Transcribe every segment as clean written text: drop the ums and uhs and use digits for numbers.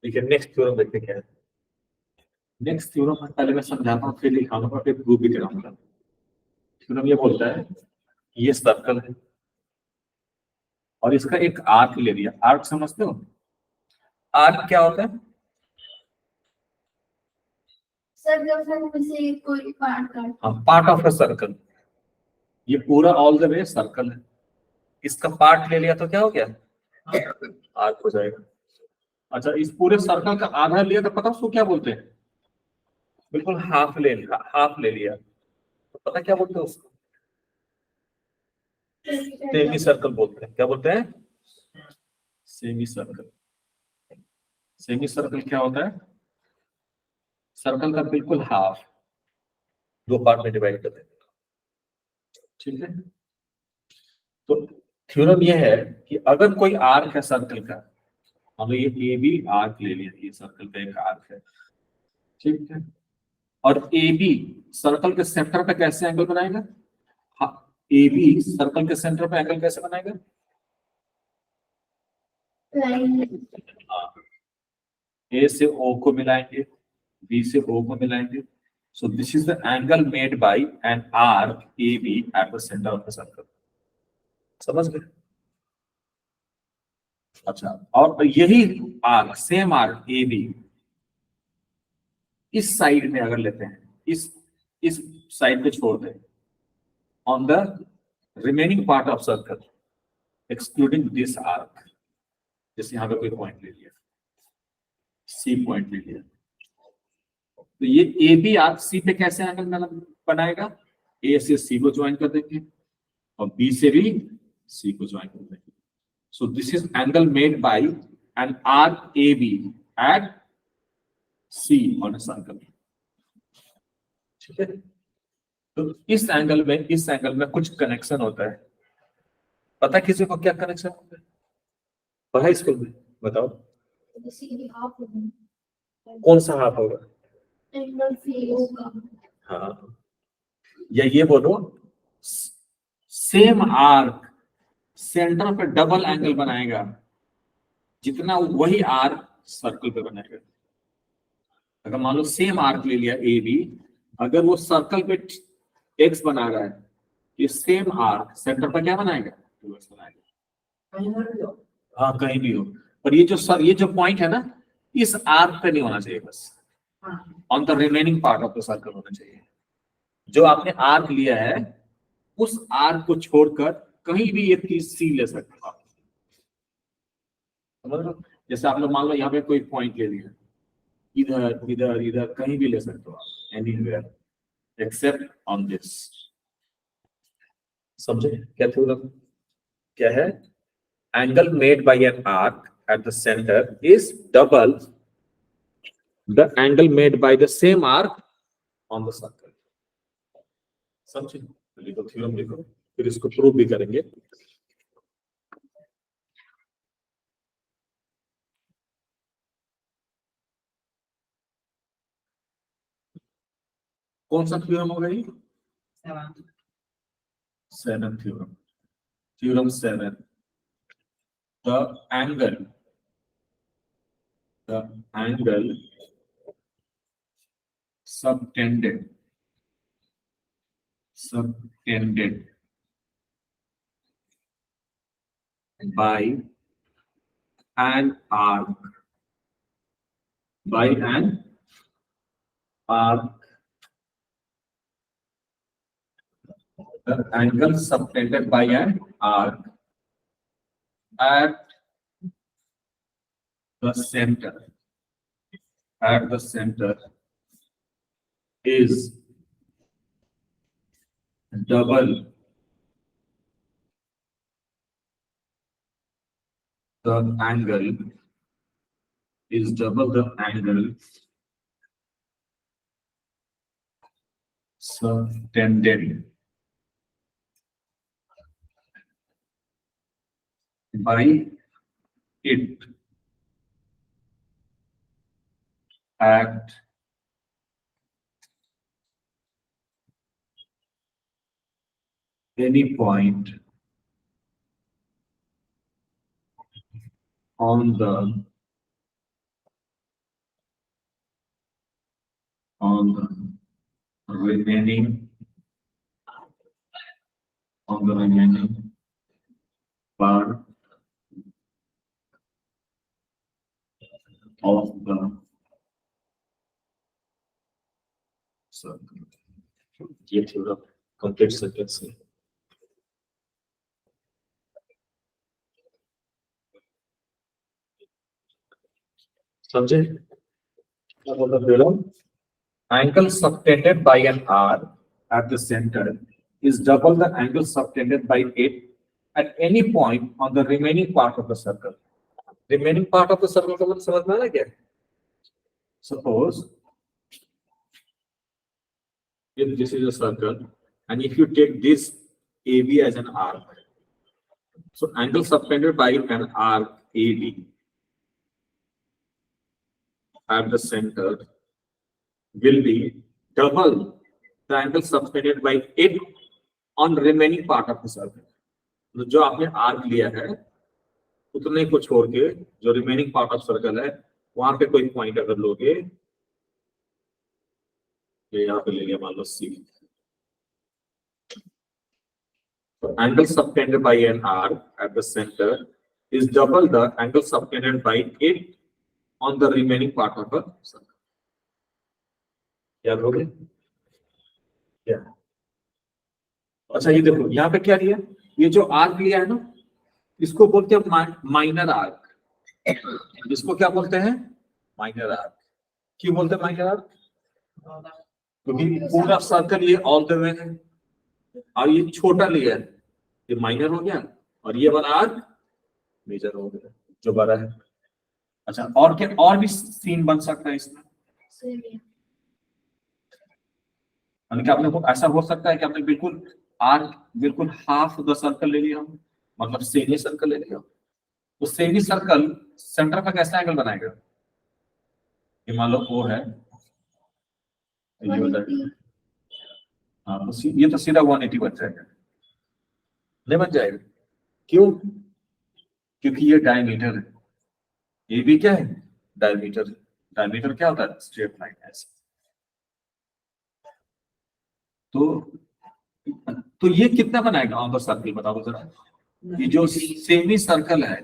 ठीक है, next theorem देखते क्या है। नेक्स्ट थ्योरम पहले मैं समझाता हूँ, फिर लिखाऊंगा, फिर प्रूव भी कराऊंगा। थ्योरम ये बोलता है ये सर्कल है और इसका एक आर्क ले लिया। आर्क समझते हो? आर्क क्या होता है? कोई पार्ट ऑफ अ सर्कल। ये पूरा ऑल द वे सर्कल है, इसका पार्ट ले लिया तो क्या हो गया? आर्क हो जाएगा। अच्छा, इस पूरे सर्कल का आधा लिया तो पता उसको क्या बोलते हैं? बिल्कुल हाफ ले लिया, हाफ ले लिया तो पता क्या बोलते हैं उसको? सेमी सर्कल बोलते हैं। क्या बोलते हैं? Semi circle. सेमी सर्कल क्या होता है? सर्कल का बिल्कुल हाफ, दो पार्ट में डिवाइड कर देते हैं। ठीक है, तो थ्योरम ये है कि अगर कोई आर्क है सर्कल का, मान लो ये ए बी आर्क ले लिया, ये सर्कल का एक आर्क है, ठीक है, और ए बी सर्कल के सेंटर पे कैसे एंगल बनाएगा? ए बी सर्कल के सेंटर पे एंगल कैसे बनाएगा? ए से ओ को मिलाएंगे, बी से ओ को मिलाएंगे। So this is the angle made by an arc A B at the centre of the circle. समझ गए? अच्छा, और यही arc, same arc A B इस साइड में अगर लेते हैं, इस साइड पे छोड़ दें, on the remaining part of circle excluding this arc, जैसे यहां पे कोई पॉइंट ले लिया, सी पॉइंट ले लिया, तो ये ए बी आर्क सी पे कैसे एंगल बनाएगा? ए से सी को ज्वाइन कर देंगे और बी से भी सी को ज्वाइन कर देंगे। So this is angle made by an arc A B at C on a circle. ठीक है, तो इस एंगल में कुछ कनेक्शन होता है। पता किसी को क्या कनेक्शन होता है? पढ़ा स्कूल में? बताओ कौन सा हाफ होगा? हाँ, या ये बोलो सेम आर्क सेंटर पे डबल एंगल बनाएगा जितना वही आर्क सर्कल पे बनाएगा। अगर मान लो सेम आर्क ले लिया ए बी, अगर वो सर्कल पे एक्स बना रहा है, ये सेम आर्क सेंटर पर क्या बनाएगा? एक्स बनाएगा। हाँ, कहीं भी हो, पर ये जो पॉइंट है ना, इस आर्क पे नहीं होना चाहिए, बस on the remaining part of the circle होना चाहिए। जो आपने आर्क लिया है उस आर्क को छोड़कर कहीं भी एक चीज सी ले सकते हो आप। समझ लो, जैसे आप लोग मान लो यहाँ पे कोई पॉइंट ले लिया, इधर इधर इधर कहीं भी ले सकते हो आप, एनीवेयर एक्सेप्ट ऑन दिस। समझे क्या थ्योरम क्या है? Angle made by an arc eight the centre is double the angle made by the same arc on the circle. समझे? लिखो थ्योरम, लिखो, फिर इसको प्रूव भी करेंगे। कौन सा थ्योरम होगा ये? Seven theorem. Theorem 7, the angle subtended by an arc the angle subtended by an arc at the center is double the angle subtended by it at any point on the remaining part of the circle. ये थोड़ा complete sentence है। समझे? Angle subtended by an R at the center is double the angle subtended by it at any point on the remaining part of the circle. Remaining part of the circle का मतलब समझ में आ रहा है क्या? Suppose if this is a circle and if you take this AB as an arc, so angle subtended by an arc AD at the center will be double the angle subtended by it on remaining part of the circle. तो जो आपने arc लिया है उतने को छोड़ के जो रिमेनिंग पार्ट ऑफ सर्कल है वहां पे कोई पॉइंट अगर लोगे, ये यहाँ पे ले लिया मान लो सी, angle subtended by an arc at the center is double the angle subtended by it on the remaining part of a circle. याद हो गया क्या? अच्छा ये देखो यहाँ पे क्या लिया, ये जो आर्क लिया है ना इसको बोलते हैं माइनर आर्क। इसको क्या बोलते हैं? Minor arc. क्यों बोलते हैं माइनर आर्क? क्योंकि पूरा सर्कल ये ऑल द वे है और ये छोटा लिया है, ये माइनर हो गया और ये वाला आर्क मेजर हो गया जो बड़ा है। अच्छा और क्या और भी सीन बन सकता है इसमें? क्या आपने ऐसा हो सकता है कि आपने बिल्कुल आर्क बिल्कुल हाफ द सर्कल ले लिया, मतलब सेमी सर्कल ले लिया, तो सेमी सर्कल सेंटर का कैसा एंगल बनाएगा? ये मान लो वो है, हाँ ये तो सीधा 180 बन जाएगा, नहीं बन जाएगा? क्यों? क्योंकि ये डायमीटर है, ये भी क्या है? डायमीटर। डायमीटर क्या होता है? स्ट्रेट लाइन ऐसे। तो ये कितना बनाएगा ऑन द सर्कल बताओ जरा। ये जो सेमी सर्कल है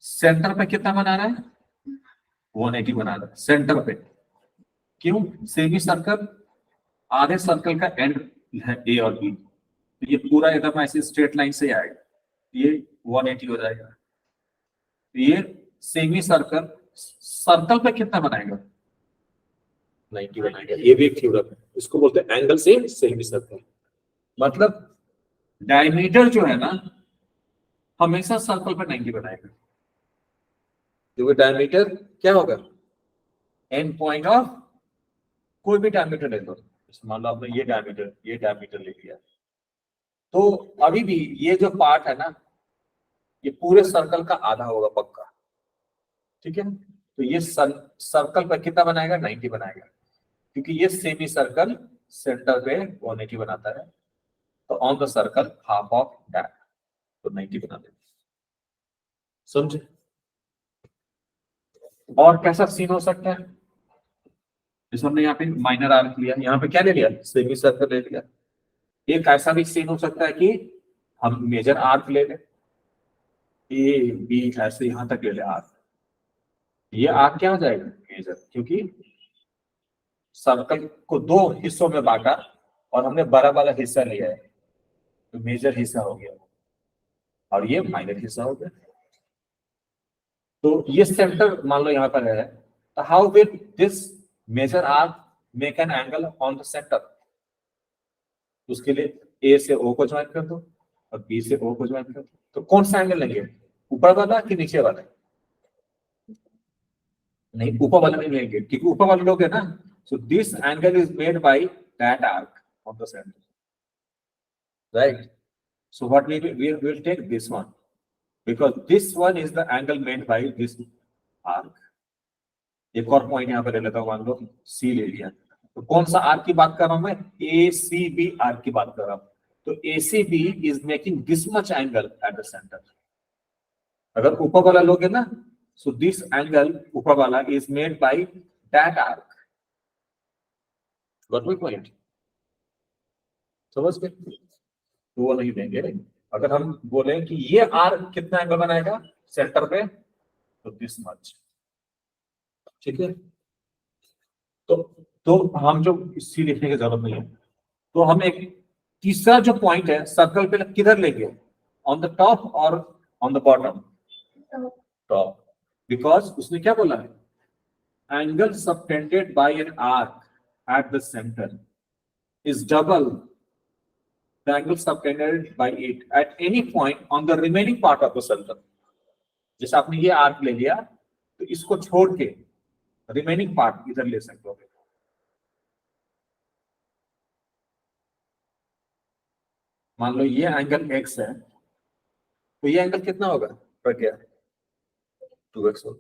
सेंटर पे कितना बना रहा है? 180 बना रहा है सेंटर पे। क्यों? सेमी सर्कल आधे सर्कल का एंड है ए और बी, तो ये पूरा एकदम ऐसे स्ट्रेट लाइन से आएगा, ये 180 हो जाएगा। ये सेमी सर्कल सर्कल पे कितना बनाएगा? 90 बनाएगा। ये भी एक थ्योरम है, इसको बोलते हैं एंगल से सेमी सर्कल। मतलब डायमीटर जो है ना हमेशा सर्कल पर 90 बनाएगा, क्योंकि डायमीटर क्या होगा? एंड पॉइंट ऑफ कोई भी डायमीटर ले लो, मान लो आपने ये डायमीटर ले लिया, तो अभी भी ये जो पार्ट है ना ये पूरे सर्कल का आधा होगा पक्का, ठीक है? तो ये सर्कल पर कितना बनाएगा? 90 बनाएगा, क्योंकि ये सेमी सर्कल सेंटर पे 180 बनाता है, तो on the circle half of that, तो 90 बना देंगे। समझे? और कैसा सीन हो सकता है? जैसे हमने यहाँ पे माइनर आर्क लिया, यहाँ पे क्या ले लिया? सेमी सर्कल ले लिया। एक ऐसा भी सीन हो सकता है कि हम मेजर आर्क ले लें, ए बी ऐसे यहां तक ले ले आर्क, ये आर्क क्या हो जाएगा? मेजर, क्योंकि सर्कल को दो हिस्सों में बांटा और हमने बड़ा वाला हिस्सा लिया है, तो मेजर हिस्सा हो गया और ये माइनर हिस्सा हो गया। तो ये सेंटर मान लो यहाँ पर है, तो how will this major arc make an angle on the centre? उसके लिए ए से ओ को ज्वाइन कर दो और बी से ओ को ज्वाइन कर दो, तो कौन सा एंगल लेंगे? ऊपर वाला कि नीचे वाला? नहीं, ऊपर वाला नहीं लेंगे, क्योंकि ऊपर वाले लोग है ना, so this angle is made by that arc of the center, right? So what we will take this one, because this one is the angle made by this arc. एक और पॉइंट यहाँ पे ले लेता हूँ, मान लो सी ले लिया, तो कौन सा आर्क की बात कर रहा हूँ मैं? ACB आर्क की बात कर रहा हूँ। तो ACB is making this much angle at the center, अगर ऊपर वाला लोगे ना, सो दिस एंगल ऊपर वाला is made by that arc. Got my point? समझ गए? तो वो नहीं देंगे। अगर हम बोले कि ये आर्क कितना एंगल बनाएगा सेंटर पे, तो दिस मच। ठीक है, तो हम जो इसी लिखने की जरूरत नहीं है। तो हम एक तीसरा जो पॉइंट है सर्कल पे किधर लेंगे, ऑन द टॉप और on the bottom? Top. Because उसने क्या बोला है, angle subtended by an arc eight the centre is double the angle subtended bye it at any point on the remaining part of the circle. जैसे आपने ये arc ले लिया, तो इसको छोड़ के रिमेनिंग पार्ट इधर ले सकते हो। मान लो ये एंगल x है, तो ये एंगल कितना होगा प्रज्ञा? 2x होगा,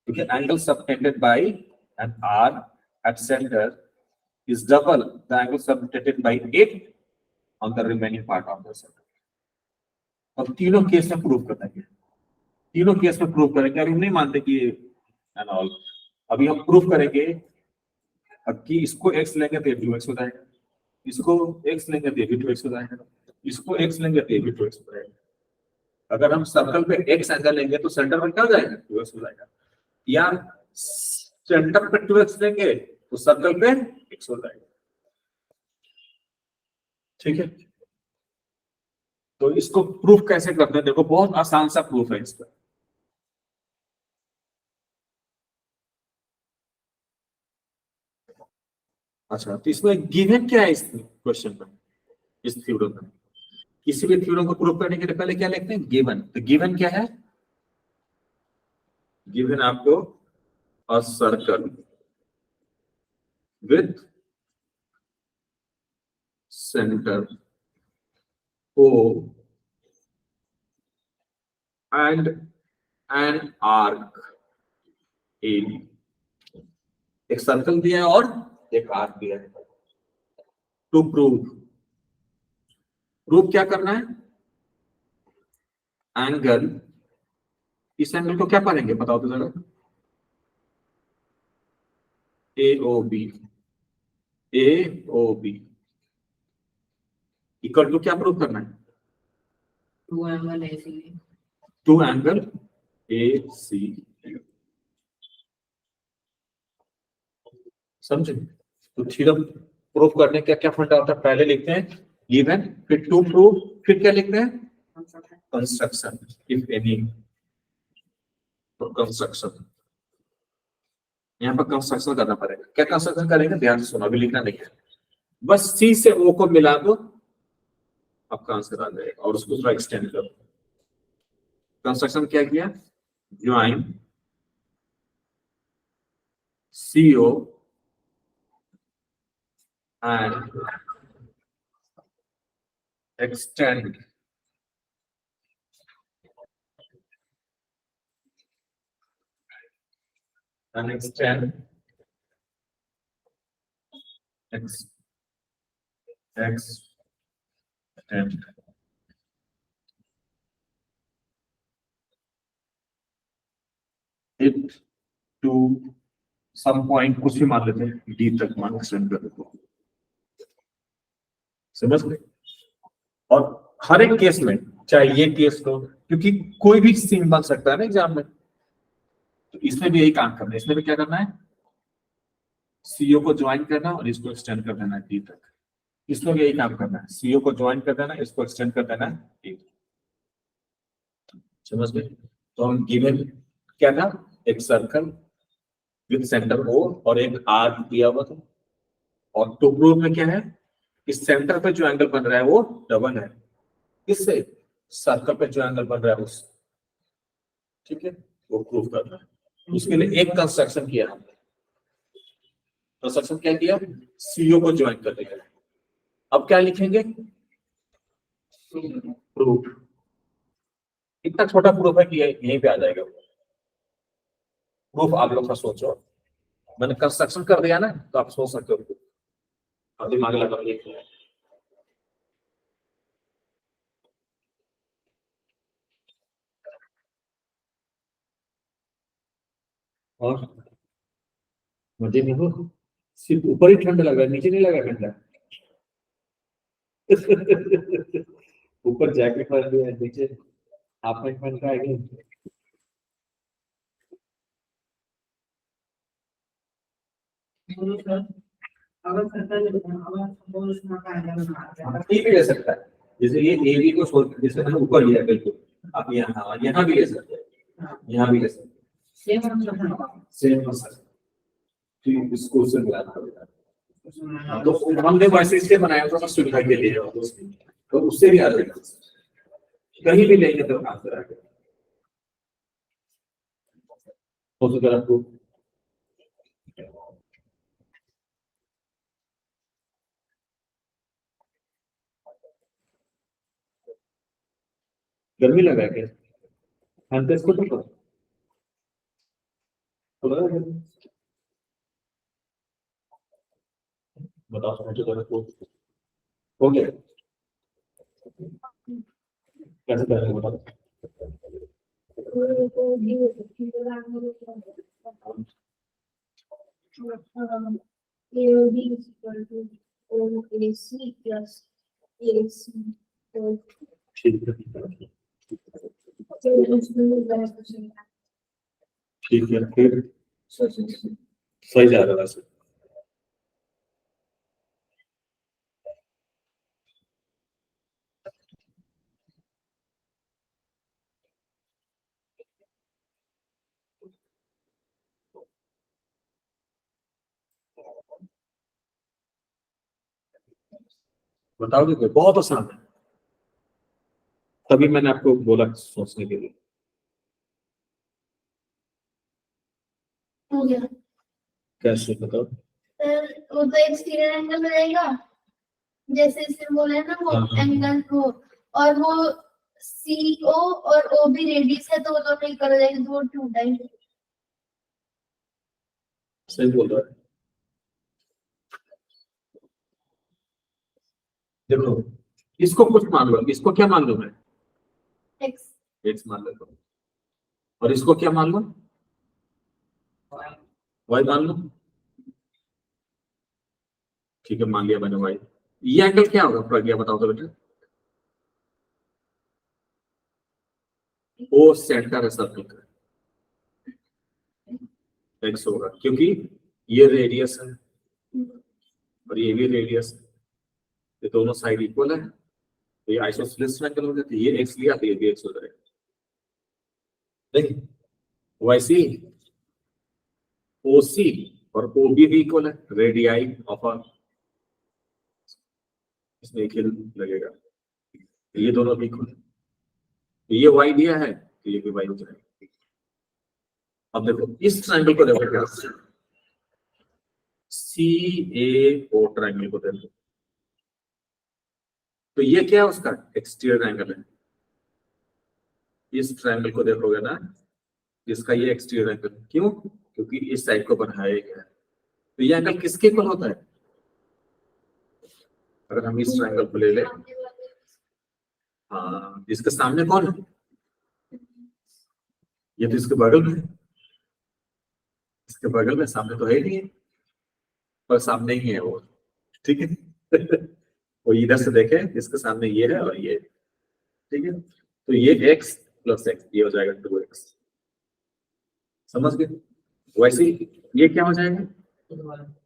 क्योंकि angle subtended by an arc at centre is double the angle subtended by it on the remaining part of the circle। अब तीनों केस में प्रूव करना है, तीनों केस में प्रूव करेंगे। अभी हम नहीं मानते कि एंड ऑल, अभी हम प्रूव करेंगे अब कि इसको x लेंगे तो ये 2x हो जाएगा, इसको x लेंगे तो ये भी 2x हो जाएगा, इसको x लेंगे तो ये भी 2x हो जाएगा। अगर हम सर्कल पे x एंगल लेंगे तो सेंटर में क्या हो जाएगा, 2x हो जाएगा। या सेंटर पे 2x लेंगे तो सर्कल पे x हो जाएगा। ठीक है, तो इसको प्रूफ कैसे करते हैं, देखो बहुत आसान सा प्रूफ है इसका। अच्छा, तो इसमें गिवन क्या है इस क्वेश्चन में, इस थ्योरम में? किसी भी थ्योरम को प्रूफ करने के लिए पहले क्या लिखते हैं, गिवन। तो गिवन क्या है, गिवन आपको a circle with centre O and an arc AB। एक सर्कल दिया है और एक आर्क दिया है। टू प्रूव, प्रूव क्या करना है, एंगल, इस एंगल को क्या पढ़ेंगे बताओ तो जरा, AOB, AOB इक्वल टू क्या प्रूव करना है, two angle AC। Two angle AC। समझे? तो थ्योरम प्रूफ करने का क्या फंडा होता है, पहले लिखते हैं गिवन, फिर टू प्रूव, फिर क्या लिखते हैं, कंस्ट्रक्शन, इफ एनी। तो कंस्ट्रक्शन, यहाँ पर कंस्ट्रक्शन करना पड़ेगा। क्या कंस्ट्रक्शन करेंगे, ध्यान से सुनो, अभी लिखना नहीं है, बस C से O को मिला दो, आपका आंसर आ जाएगा, और उसको थोड़ा एक्सटेंड करो। कंस्ट्रक्शन क्या किया, join CO and extend and extend extend it to some point, कुछ भी मान लेते हैं, D तक मान एक्सटेंड कर देते हैं। समझ गए? और हर एक केस में, चाहे ये केस हो, क्योंकि कोई भी सीन बन सकता है ना एग्जाम में, तो इसमें भी यही काम करना है। इसमें भी क्या करना है, सीओ को ज्वाइन करना और इसको एक्सटेंड कर देना है डी तक। इसमें भी यही काम करना है, सीओ को ज्वाइन कर देना, इसको एक्सटेंड कर देना है डी। समझ गए? तो हम गिवन क्या था, एक सर्कल विद सेंटर ओ और एक आर्क दिया हुआ था, और टू प्रूव में क्या है, इस सेंटर पे जो एंगल बन रहा है वो डबल है इससे, सर्कल पे जो एंगल बन रहा है उससे। ठीक है, वो प्रूव करना है। उसके लिए एक कंस्ट्रक्शन किया हमने, कंस्ट्रक्शन क्या किया, सीओ को ज्वाइन कर दिया। अब क्या लिखेंगे, प्रूफ। इतना छोटा प्रूफ है कि यहीं पे आ जाएगा प्रूफ। आप लोग का सोचो, मैंने कंस्ट्रक्शन कर दिया ना, तो आप सोच सकते हो, अब दिमाग लगा लिखना है। और मजे में हो, सिर्फ ऊपर ही ठंड लग रहा है, नीचे नहीं लगा ठंडा। ऊपर जैकेट पहन लिया है, नीचे हाफ पैंट पहन के आएगी। बोलो सर, अगर सरकार ने अगर बोलो उसमें का है ये भी ले सकता है, जैसे ये ए बी को छोड़, जैसे मैंने ऊपर लिया बिल्कुल, आप यहाँ भी ले सकते हैं, यहाँ भी ले सकते सेम हैं, सेम आंसर। ठीक, इसको उससे मिलाना पड़ेगा। हाँ, तो हमने वैसे इससे बनाया था सुविधा के लिए, तो उससे भी आ जाएगा, कहीं भी लेंगे तो आंसर आ जाएगा। हो सके आपको गर्मी लगा है क्या? हाँ, तो इसको तो बताओ, समझो जरा को हो गया, कैसे करेंगे बताओ। AOD is equal to OAC plus AC. So, ठीक है, ठीक है, फिर सही जा रहा है वैसे। बताओगे क्या? बहुत आसान है, तभी मैंने आपको बोला सोचने के लिए। हो गया कैसे बताओ? सर, वो तो एक्सटीरियर एंगल रहेगा, जैसे इसने बोला है ना वो हाँ। एंगल वो, और वो CO और OB रेडियस है, तो वो दोनों इक्वल हो जाएंगे, तो वो 2 टाइम। सही बोल रहा है। देखो, इसको कुछ मान लो, इसको क्या मान लो मैं? एक्स एक्स मान लेता हूँ, और इसको क्या मान लो? वाई मान लो। ठीक है, मान लिया मैंने वाई। ये एंगल क्या होगा प्रज्ञा, बताओ तो बेटा। ओ सेंटर है सर्कल का, एक्स होगा, क्योंकि ये रेडियस है और ये भी रेडियस है, ये दोनों साइड इक्वल है, तो ये आइसोसेलेस ट्रायंगल हो जाती है। ये एक्स लिया तो ये भी एक्स हो जाएगा। देखिए, वैसे ओसी और ओबी भी इक्वल है, रेडियाई ऑफ अ, इसमें एक ही लगेगा, ये दोनों भी इक्वल है। तो ये वाई दिया है तो ये भी वाई हो जाएगा। अब देखो इस ट्रायंगल को देखो क्या, सी ए ओ ट्रायंगल को देखो, तो ये क्या है उसका एक्सटीरियर एंगल है। इस ट्रायंगल को देखोगे ना, इसका ये एक्सटीरियर एंगल, क्यों? क्योंकि इस साइड को बढ़ाया गया है। तो ये एंगल किसके इक्वल होता है? अगर हम इस ट्रायंगल को ले ले, हाँ, इसके सामने कौन है? ये तो इसके बगल में है, इसके बगल में, सामने तो है ही नहीं है, पर सामने ही है वो, ठीक है। वो इधर से देखे, इसके सामने ये है और ये, ठीक है, तो ये x प्लस एक्स, ये हो जाएगा 2x, समझ गए? वैसे ही ये क्या हो जाएगा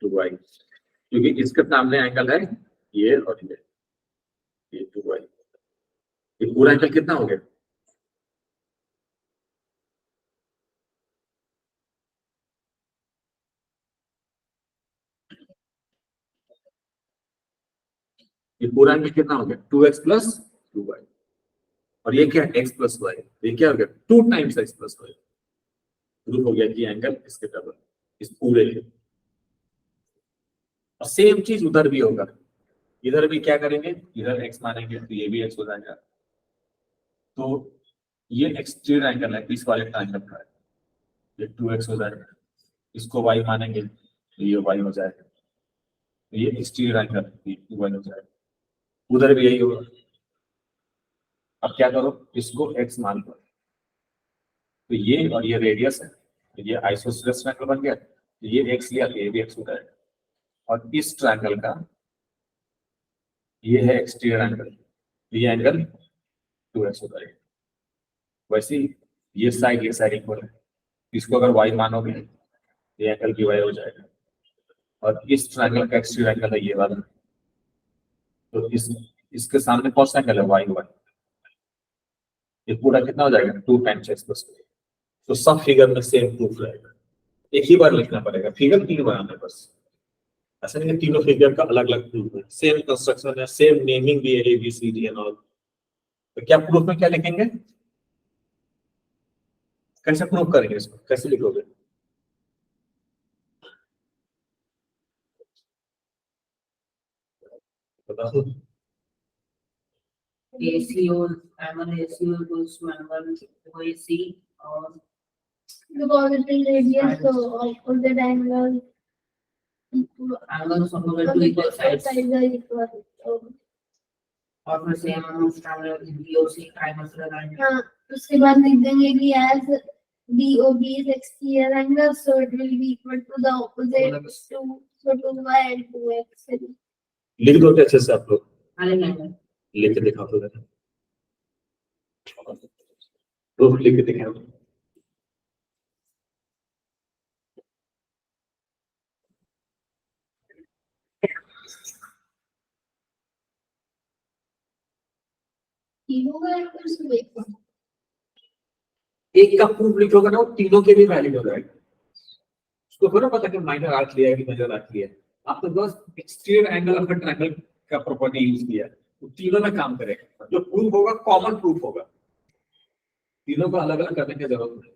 2y, क्योंकि इसके सामने एंगल है ये और ये 2y, ये पूरा एंगल कितना हो गया? ये पूरा एंगल कितना हो गया? 2x प्लस 2y, और ये क्या है x प्लस y, ये क्या हो गया 2 times x plus y, proof हो गया कि एंगल इसके डबल, इस पूरे के। और सेम चीज उधर भी होगा, इधर भी क्या करेंगे, इधर x मानेंगे तो ये भी x हो जाएगा। तो ये एक्सटीरियर एंगल है इस वाले ट्रायंगल का, ये 2x हो जाएगा, इसको y मानेंगे तो ये y हो जाएगा, तो ये एक्सटीरियर एंगल ये 2y हो जाएगा, उधर भी यही होगा। अब क्या करो, इसको x मान लो, तो ये और ये रेडियस है, ये आइसोसेलेस ट्रायंगल बन गया, ये एक्स लिया तो ये भी एक्स हो जाएगा, और इस ट्रायंगल का ये है एक्सटीरियर एंगल, ये एंगल 2x हो जाएगा। वैसे ही ये साइड इक्वल है, इसको अगर y मानोगे ये एंगल भी y हो जाएगा, और इस ट्रायंगल का एक्सटीरियर एंगल है ये वाला, तो इसके सामने कौन सा एंगल है, y y, ये पूरा कितना हो जाएगा 2 टाइम्स x प्लस। तो सब फिगर में सेम प्रूफ रहेगा, एक ही बार लिखना पड़ेगा, फिगर 3 बार आने बस, ऐसा नहीं है तीनों फिगर का अलग अलग प्रूफ है, सेम कंस्ट्रक्शन है, सेम नेमिंग भी है, A B C D and all. तो क्या प्रूफ में क्या लिखेंगे, कैसे प्रूफ करेंगे इसको, कैसे लिखोगे, बताओ। ACO, M1 ACO equals to M1 OAC और because it is radius, so opposite angle angle supposed to equal sides sides are equal. So, और फिर same standard BOC trimetric angle. हाँ, उसके बाद लिख देंगे कि as DOB is exterior angle, so it will be equal to the opposite to so 2y and 2x. लिख दो अच्छे से आप लोग, अलग एंगल लिख के दिखाओ तो जरा, प्रूफ लिख के दिखाओ। तीनों का equals to एक। एक का प्रूफ लिखोगे ना वो तीनों के लिए वैलिड हो जाएगा, उसको थोड़ा पता कि माइनर आर्क लिया है कि मेजर आर्क लिया है, आपने बस एक्सटीरियर एंगल ऑफ ट्रायंगल का प्रॉपर्टी यूज किया है, वो तीनों में काम करेगा, जो प्रूफ होगा कॉमन प्रूफ होगा, तीनों को अलग अलग करने की जरूरत नहीं।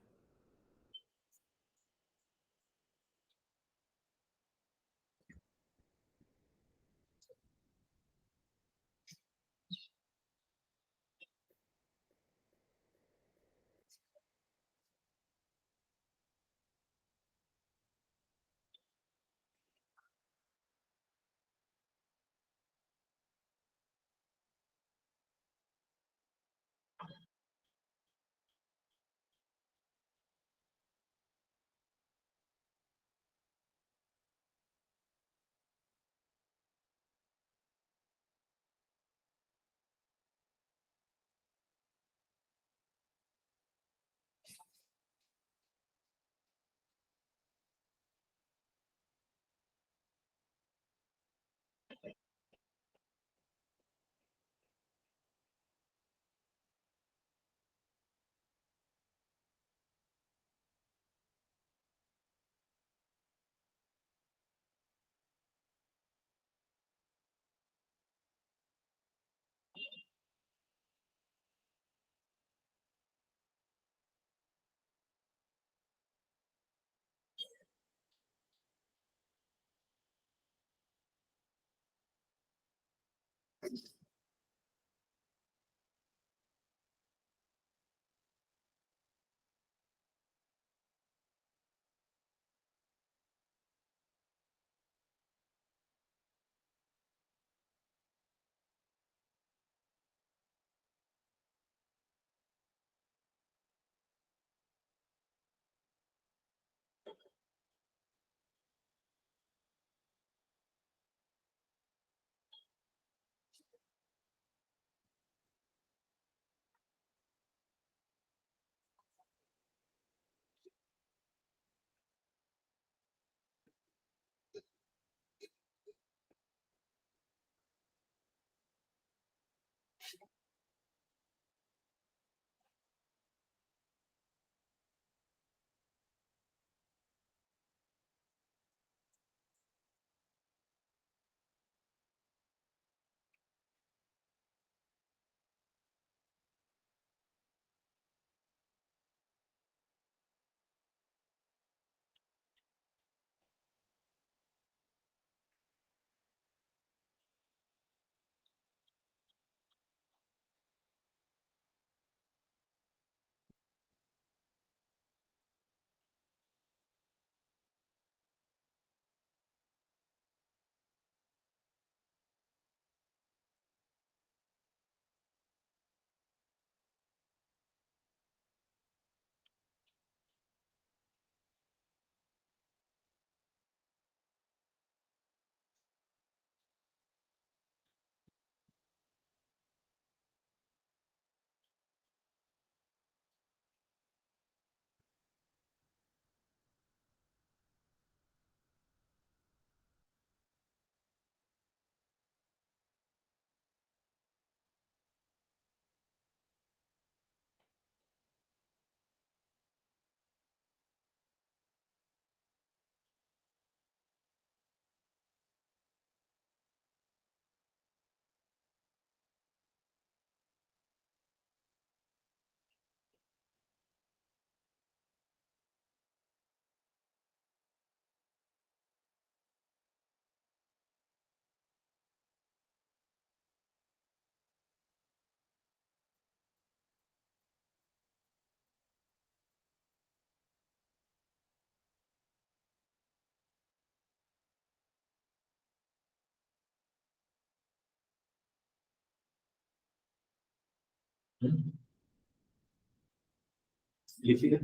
लिखिए।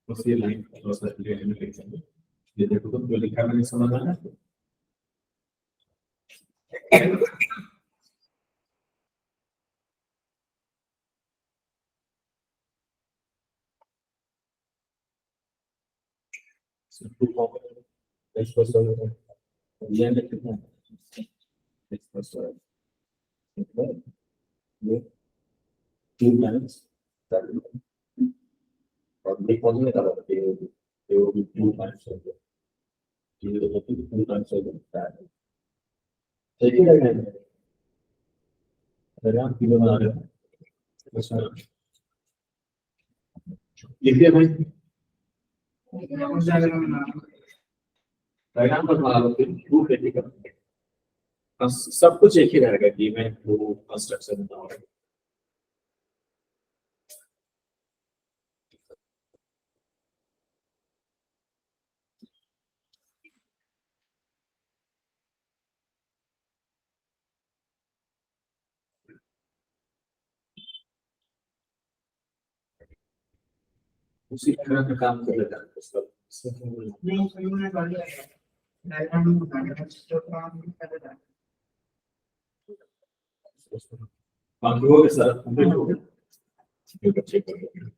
बस ये लाइन थोड़ा सा ये देखो तो जो लिखा मैंने समझ आया। लिखिए भाई। डायग्राम पर बना लो फिर प्रूफ रेडी करेंगे। बस सब कुछ एक ही रहेगा कि मैं वो कंस्ट्रक्शन बनाऊंगा। उसी तरह का काम कर लेता है सब। नहीं शुरू में कर लिया है डायग्राम में बना लिया जो काम कर रहा है बाकी हो गया सर, कंप्लीट हो गया। एक चेक कर लो।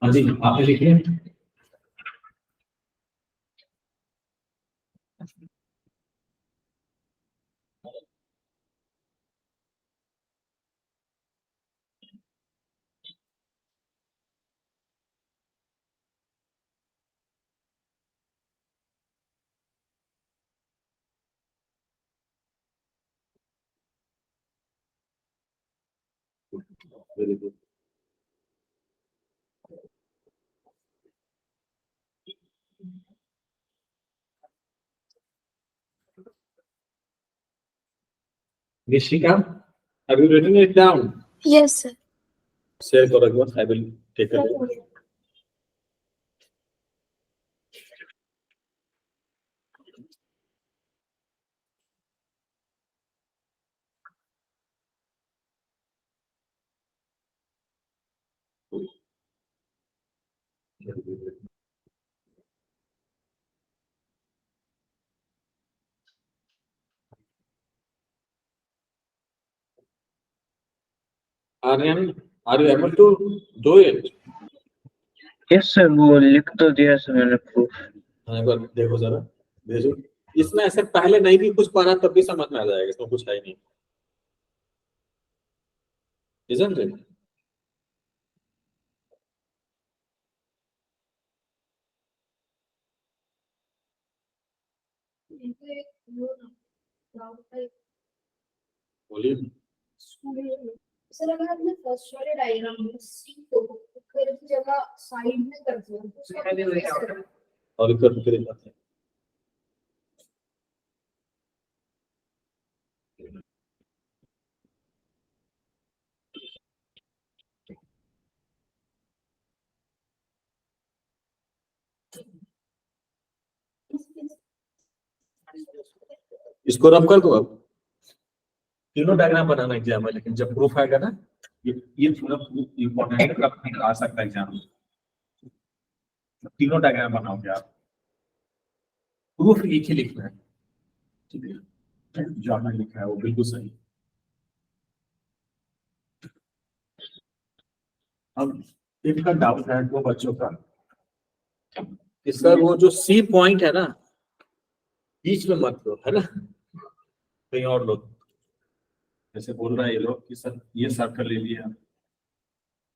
हाँ जी, आपने लिखिए। Very good. Nishika, have you written it down? Yes, sir. Share करो एक बार, I will take a look. Aryan, are you able to do it? Yes sir, वो लिख तो दिया सर मैंने प्रूफ। हाँ, एक बार देखो जरा, भेजो। इसमें ऐसे पहले नहीं भी कुछ पढ़ा तब भी समझ में आ जाएगा, इसमें कुछ है ही नहीं। Isn't it? बोलिए। सर अगर आपने फर्स्ट वाले डायग्राम में सी को कर्व की जगह साइड में कर दिया तो उसका कैसे करें? और कर के दिखाते हैं। इसको रब कर दो अब। तीनों डायग्राम बनाना एग्जाम है, लेकिन जब प्रूफ आएगा ना, ये थोड़ा इम्पोर्टेंट है, कब आ सकता है एग्जाम में। तीनों डायग्राम बनाओगे आप, प्रूफ एक ही लिखना है, ठीक है, जो आपने लिखा है वो बिल्कुल सही। अब इनका डाउट है दो बच्चों का कि सर वो जो सी पॉइंट है ना, बीच में मत लो, है ना, कहीं और लो। जैसे बोल रहा है ये लोग कि सर ये सर्कल ले लिया,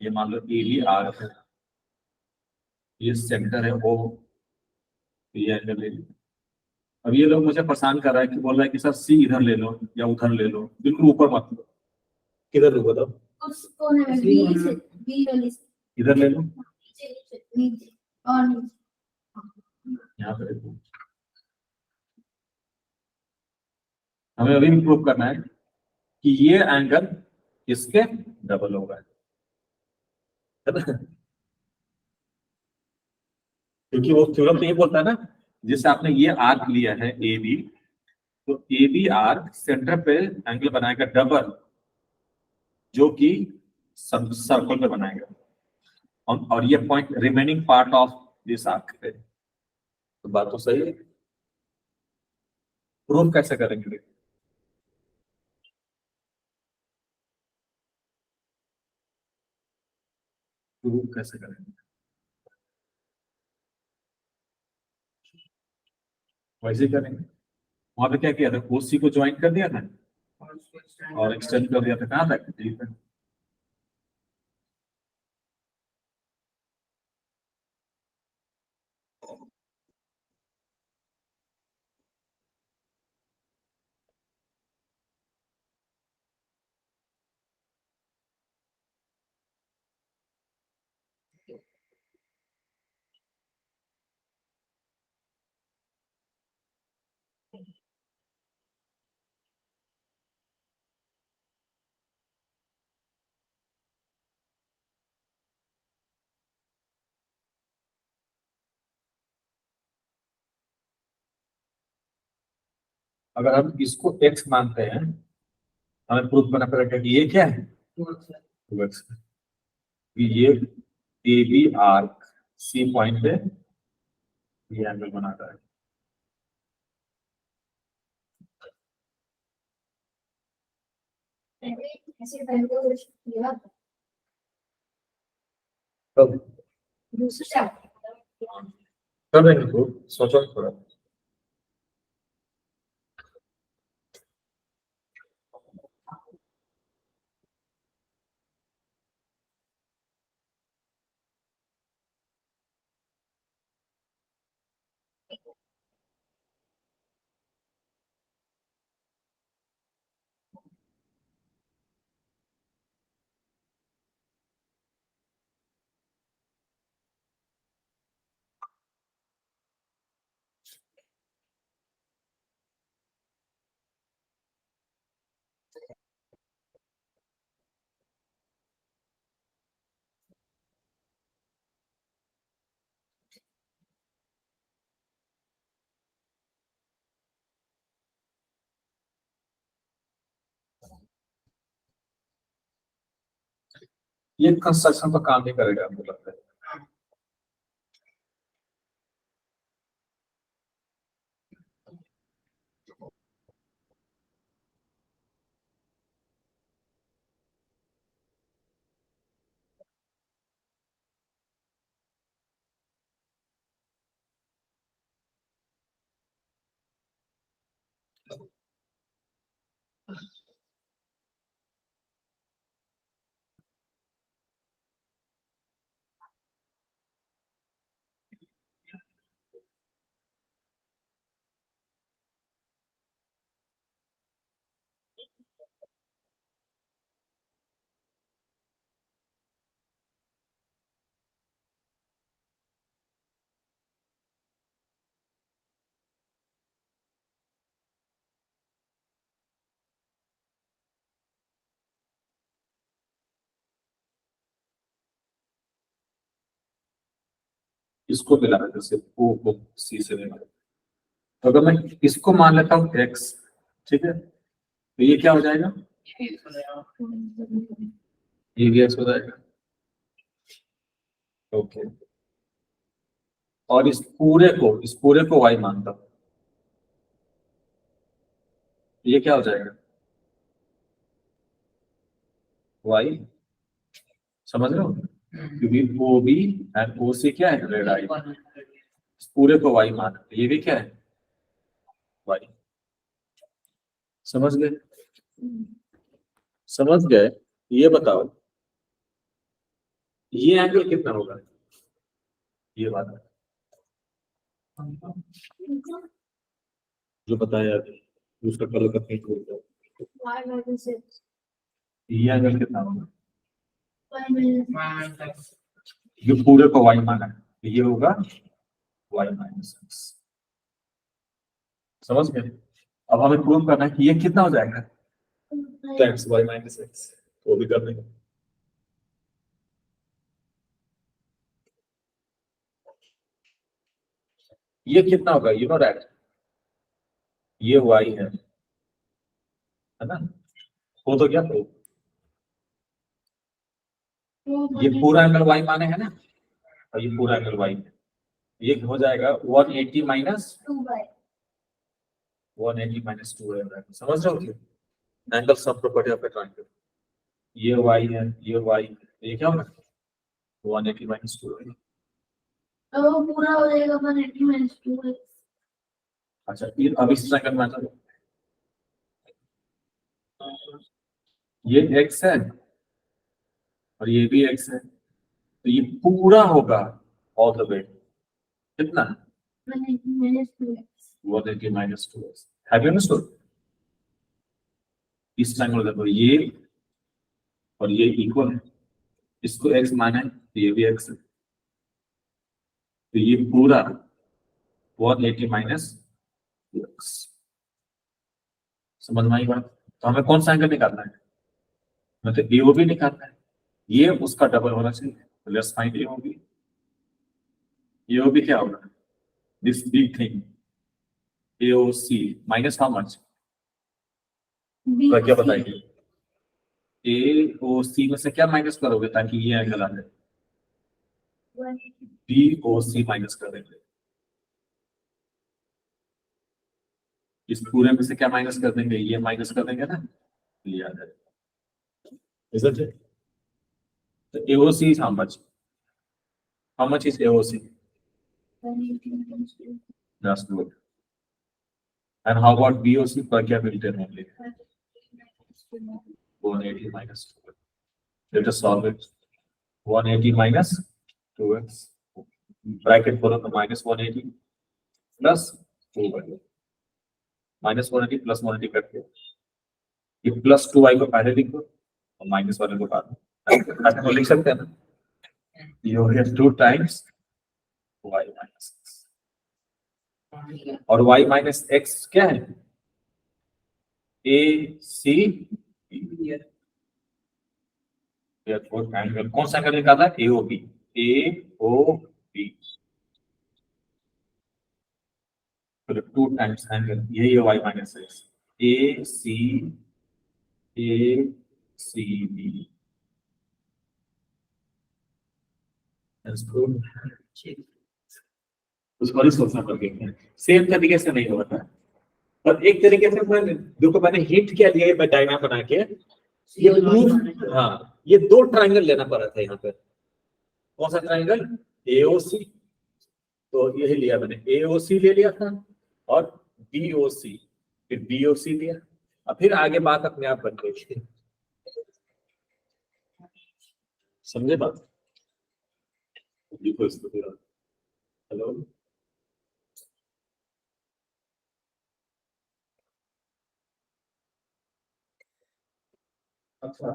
ये मान लो ए बी आर है, ये सेंटर है ओ, ये एंगल ले लिया। अब ये लोग मुझे परेशान कर रहा है कि बोल रहा है कि सर सी इधर ले लो या उधर ले लो, बिल्कुल ऊपर मत लो। किधर लो बताओ? उस कोने में बी वाली इधर ले लो, नीचे और यहाँ पे देखो। हमें अभी प्रूव करना है कि ये एंगल इसके डबल होगा, है ना, क्योंकि वो थ्योरम तो ये बोलता है ना, जैसे आपने ये आर्क लिया है ए बी, तो ए बी आर्क सेंटर पे एंगल बनाएगा डबल, जो कि सर्कल पे बनाएगा, और ये point remaining part of this arc है। तो बात तो सही है, प्रूफ कैसे करेंगे? प्रूफ कैसे करेंगे? वैसे ही करेंगे। वहां पे क्या किया था, ओसी को ज्वाइन कर दिया था और एक्सटेंड कर दिया था कहाँ तक, ठीक है। अगर हम इसको एक्स मानते हैं, हमें प्रूफ करना पड़ेगा कि ये क्या है, 2x। ये A B arc C point पे ये एंगल बनाता है। ऐसे पहले को किया तब दूसरा कर देंगे प्रूफ, सोचो थोड़ा। ये कंस्ट्रक्शन तो काम नहीं करेगा मुझे लगता है। इसको मिला है, जैसे ओ को सी से मिला। तो अगर मैं इसको मान लेता हूँ x, ठीक है, तो ये क्या हो जाएगा, ये भी x हो जाएगा। ओके, और इस पूरे को y मानता हूँ, ये क्या हो जाएगा, y, समझ रहे हो, क्योंकि ओ बी एंड ओ सी क्या है, रेड आई, इस पूरे को y मान, ये भी क्या है, y। समझ गए, समझ गए। ये बताओ ये एंगल कितना होगा, ये बात है जो बताया अभी, उसका कलर करके Y minus X. ये एंगल कितना होगा, Y minus X. जो पूरे को y माना है, तो ये होगा y माइनस एक्स। समझ गए। अब हमें प्रूव करना है कि ये कितना हो जाएगा, तो एक्स y माइनस एक्स, वो भी कर देंगे। ये कितना होगा, यू नो दैट, ये y है ना, हो तो क्या, तो ये पूरा एंगल y माने है ना, और ये पूरा एंगल y है, ये हो जाएगा 180 माइनस 2y. 180 माइनस 2 है। समझ रहे हो क्या, angle sum property of A triangle, ये y है, ये y है, ये क्या होगा 180 माइनस 2 है। तो वो पूरा हो जाएगा 180 minus 2x. अच्छा, फिर अब इस ट्रायंगल में आता है, ये x है और ये भी x है, तो ये पूरा होगा ऑल द वे कितना, 180 minus 2x. 180 minus 2x। Have you understood, इस ट्रायंगल देखो, ये और ये इक्वल है, इसको x माना है तो ये भी x है, तो ये पूरा 180 माइनस 2x। समझ में आई बात। तो हमें कौन सा एंगल निकालना है, हमें तो AOB निकालना है, ये उसका डबल होना चाहिए, तो लेट्स फाइंड AOB। AOB क्या होगा, this big thing AOC minus how much, क्या बताएंगे, AOC में से क्या माइनस करोगे ताकि ये एंगल आ जाए, BOC माइनस कर देंगे, इस पूरे में से क्या माइनस कर देंगे, ये माइनस कर देंगे ना, ये आ जाएगा, isn't it? तो AOC is how much? How much is AOC? 180 minus 2. That's good. And how about BOC per capita only? 180 minus 2. Let us solve it. 180 minus 2x. Bracket for the minus 180 plus 2y. Minus 180 plus 180 करके ये plus 2y को पहले लिखो और minus वाले को बाद में ऐसे को लिख सकते हैं ना, you have 2 times y minus x, और y माइनस x क्या है, AC एंगल, कौन सा एंगल निकाला है, AOB, AOB, तो 2 टाइम्स एंगल, यही है y minus x, AC ACB। उसको और सोचना पड़ेगा, सेम तरीके से नहीं होता, और एक तरीके से देखो मैंने हिंट क्या दिया है, मैं डायग्राम बना के ये प्रूफ, हाँ ये 2 ट्रायंगल लेना पड़ा था यहाँ पे, कौन सा ट्रायंगल, AOC, तो यही लिया मैंने, AOC ले लिया था और BOC, फिर BOC लिया, और फिर आगे बात अपने आप बन गई। समझे बात, लिखो इसको पूरा, हेलो, अच्छा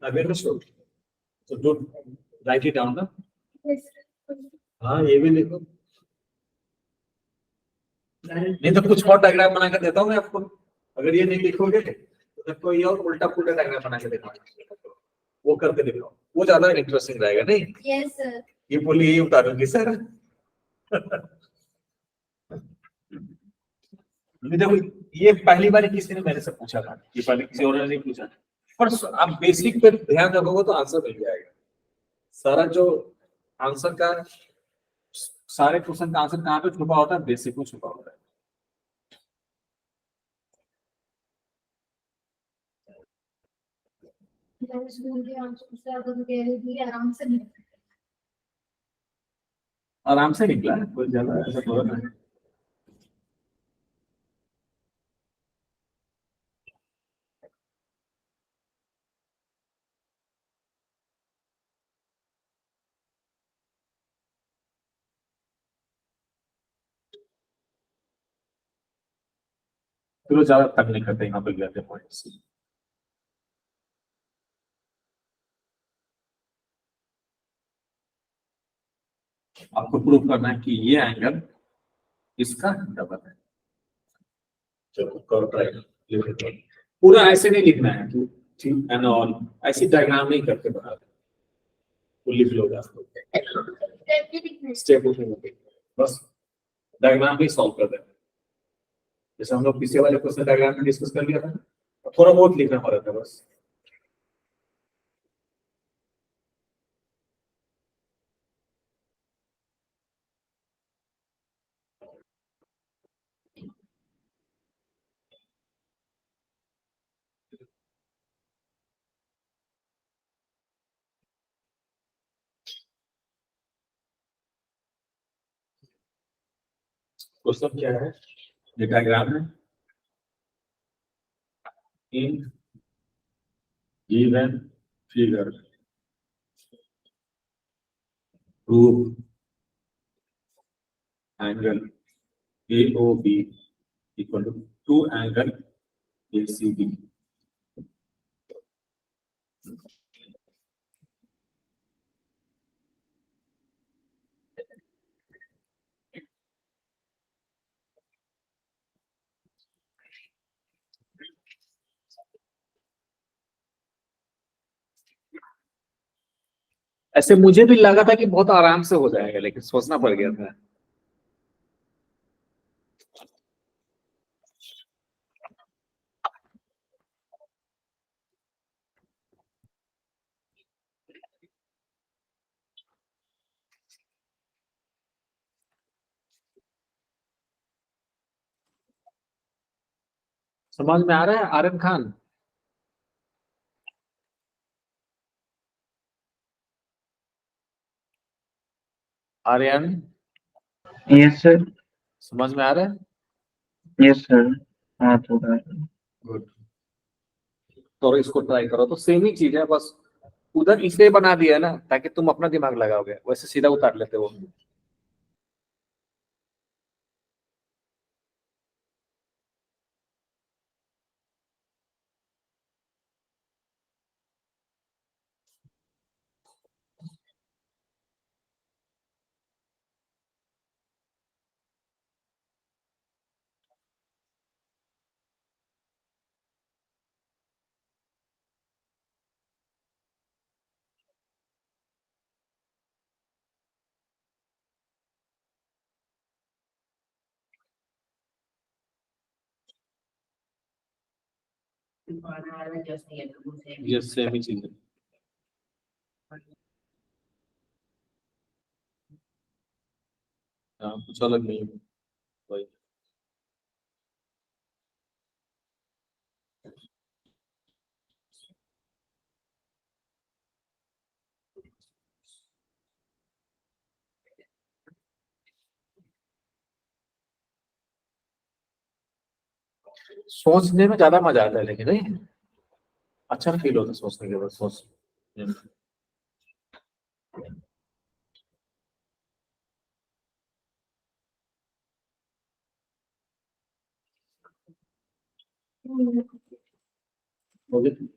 I've understood. So don't write it down ना. Yes. हाँ ये भी लिखो. नहीं तो कुछ और डायग्राम बना कर देता हूँ मैं आपको. अगर ये नहीं लिखोगे तो कोई और उल्टा पुल्टा डायग्राम बना के देता हूँ. वो करके दिखाओ. वो ज्यादा इंटरेस्टिंग रहेगा नहीं. Yes, sir. ये बोली यही उतारूंगी सर. देखो ये पहली बार किसी ने मेरे से पूछा था. ये पहले किसी और ने नहीं पूछा. पर आप बेसिक पे ध्यान रखोगे तो आंसर मिल जाएगा. सारा जो आंसर का सारे क्वेश्चन का आंसर कहाँ पे छुपा होता है? बेसिक में छुपा होता है. मैंने स्कूल के आंसर से आगे तो कह रही थी आराम से लिख. आराम से निकला. कोई ज्यादा ऐसा थोड़ा नहीं. चलो ज्यादा तंग नहीं करते. यहाँ पे गए पॉइंट्स. आपको प्रूव करना है कि ये एंगल इसका डबल है. चलो करो ट्राई. लिख दो. पूरा ऐसे नहीं लिखना है कि ठीक एंड ऑल. ऐसी डायग्राम नहीं करके बना दो. वो लिख लो आपको. स्टेप भी लिखना है. स्टेप उठे बस डायग्राम भी सॉल्व कर देना. जैसे हम लोग पीछे वाले क्वेश्चन डायग्राम में डिस्कस कर लिया था. थोड़ा बहुत लिखना पड़ा था बस. क्वेश्चन क्या है? ये डायग्राम है. In given figure prove angle AOB equal to 2 angle ACB. ऐसे मुझे भी लगा था कि बहुत आराम से हो जाएगा लेकिन सोचना पड़ गया था. समझ में आ रहा है आर्यन खान? Aryan Yes, sir. समझ में आ रहा है? Yes, sir. हाँ थोड़ा. गुड. तो इसको ट्राई करो तो सेम ही चीज है. बस उधर इसलिए बना दिया है ना ताकि तुम अपना दिमाग लगाओगे. वैसे सीधा उतार लेते हो. ये सेम ही चीज है. हाँ कुछ अलग नहीं है. वही. सोचने में ज्यादा मजा आता है लेकिन नहीं अच्छा फील होता है सोचने के बाद. सोच हो गया.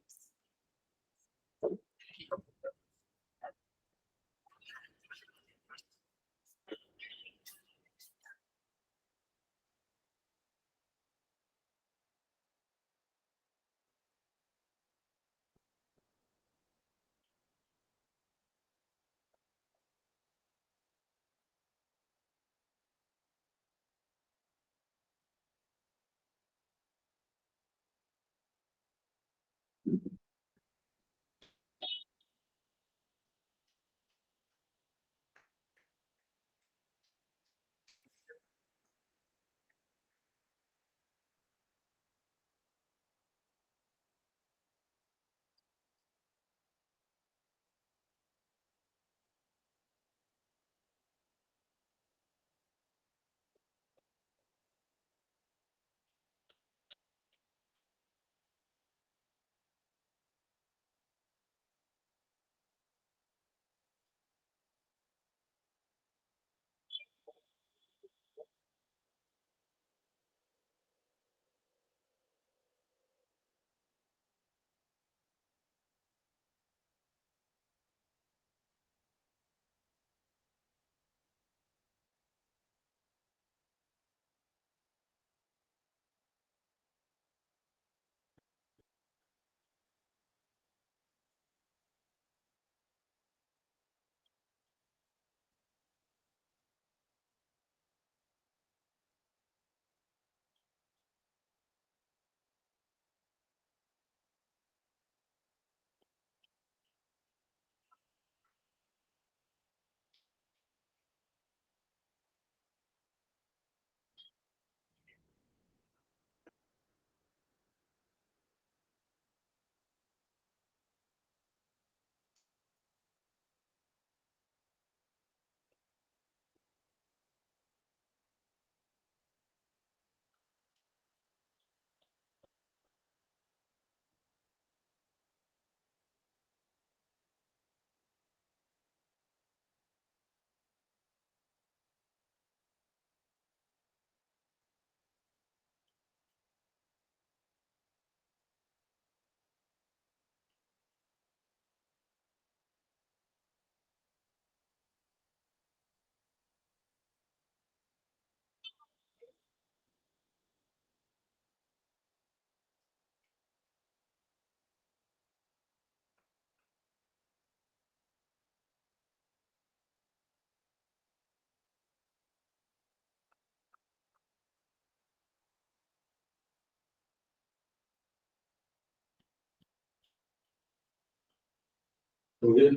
हो गया?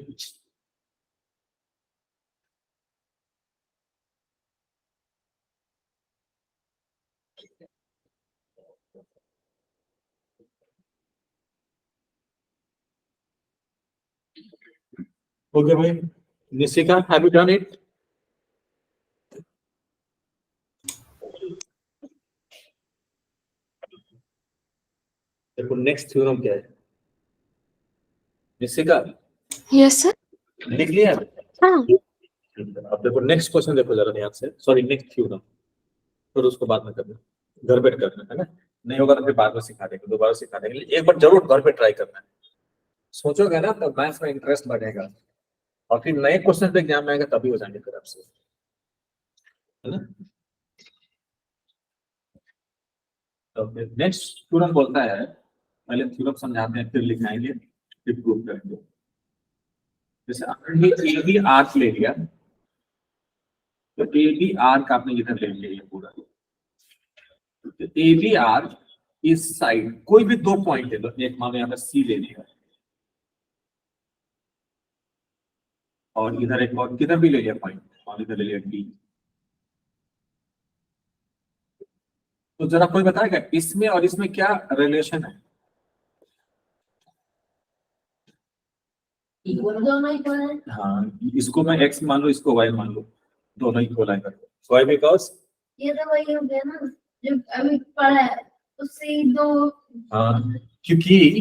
ओके भाई, Nishika, have you done it? देखो नेक्स्ट थ्योरम क्या है निशिका, यस सर। लिख लिया? हाँ। अब देखो नेक्स्ट क्वेश्चन, देखो जरा ध्यान से, सॉरी नेक्स्ट थ्योरम, फिर उसको बाद में करना, घर पे करना है ना, नहीं होगा तो फिर बाद में सिखा देंगे, दोबारा सिखा देंगे, एक बार जरूर घर पे ट्राई करना है। सोचोगे ना तो मैथ्स में इंटरेस्ट बढ़ेगा, और फिर नए क्वेश्चन पे एग्जाम में आएगा तभी हो जाएंगे फिर आपसे, है ना। तो नेक्स्ट थ्योरम बोलता है, पहले थ्योरम समझाते हैं फिर लिखाएंगे फिर प्रूव करेंगे। जैसे आपने ए बी आर्क ले लिया, तो ए बी आर्क आपने इधर ले लिया पूरा, तो ए बी आर्क इस साइड कोई भी दो पॉइंट है, तो एक मान लो यहाँ पे सी ले लिया, और इधर एक और किधर भी ले लिया पॉइंट, और इधर ले लिया डी। तो जरा कोई बताएगा इसमें और इसमें क्या रिलेशन है? दोनों इक्वल है। हाँ, इसको मैं एक्स मान लो, इसको वाई मान लो, दोनों इक्वल आएगा। वाई बिकॉज, ये तो वही हो गया ना जो अभी पढ़ा है, उससे दो। हाँ, क्योंकि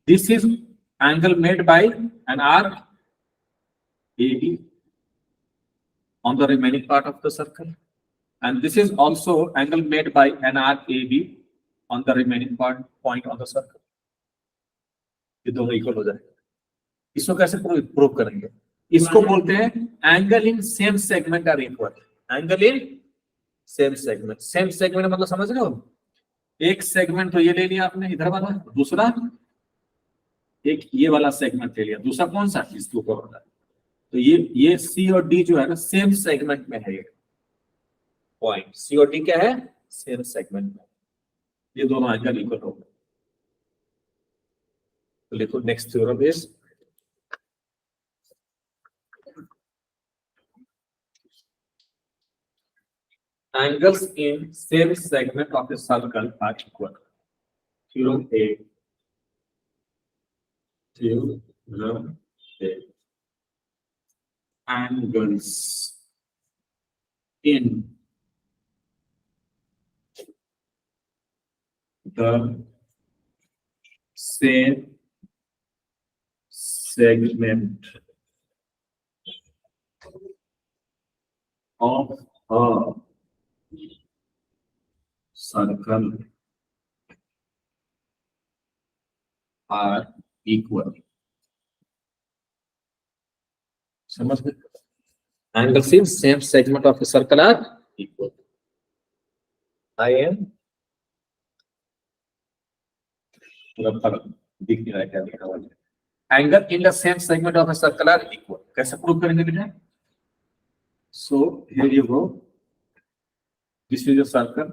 this is angle made by an arc AB on the remaining part of the circle, and this is also angle made by an arc AB on the remaining point on the circle. ये दोनों equal हो जाएगा। इसको कैसे prove करेंगे? इसको बोलते हैं angle in same segment are equal. Angle in same segment, same segment मतलब समझ रहे हो, एक सेगमेंट तो ये ले लिया आपने इधर वाला, दूसरा एक ये वाला सेगमेंट ले लिया, दूसरा कौन सा इसके ऊपर वाला, तो ये सी और डी जो है ना सेम सेगमेंट में है, ये पॉइंट सी और डी क्या है, सेम सेगमेंट में, ये दोनों एंगल इक्वल हो गए। तो लिखो next theorem is angles in same segment of a circle are equal. Theorem A. Theorem A. Angles in the same segment of a circle are equal. समझ गए? Angles in same segment of a circle are equal. I am दिख नहीं रहा क्या लिखा हुआ है। Angle in the same segment of a circle are equal. कैसे प्रूव करेंगे बेटा? So here you go. This is a circle,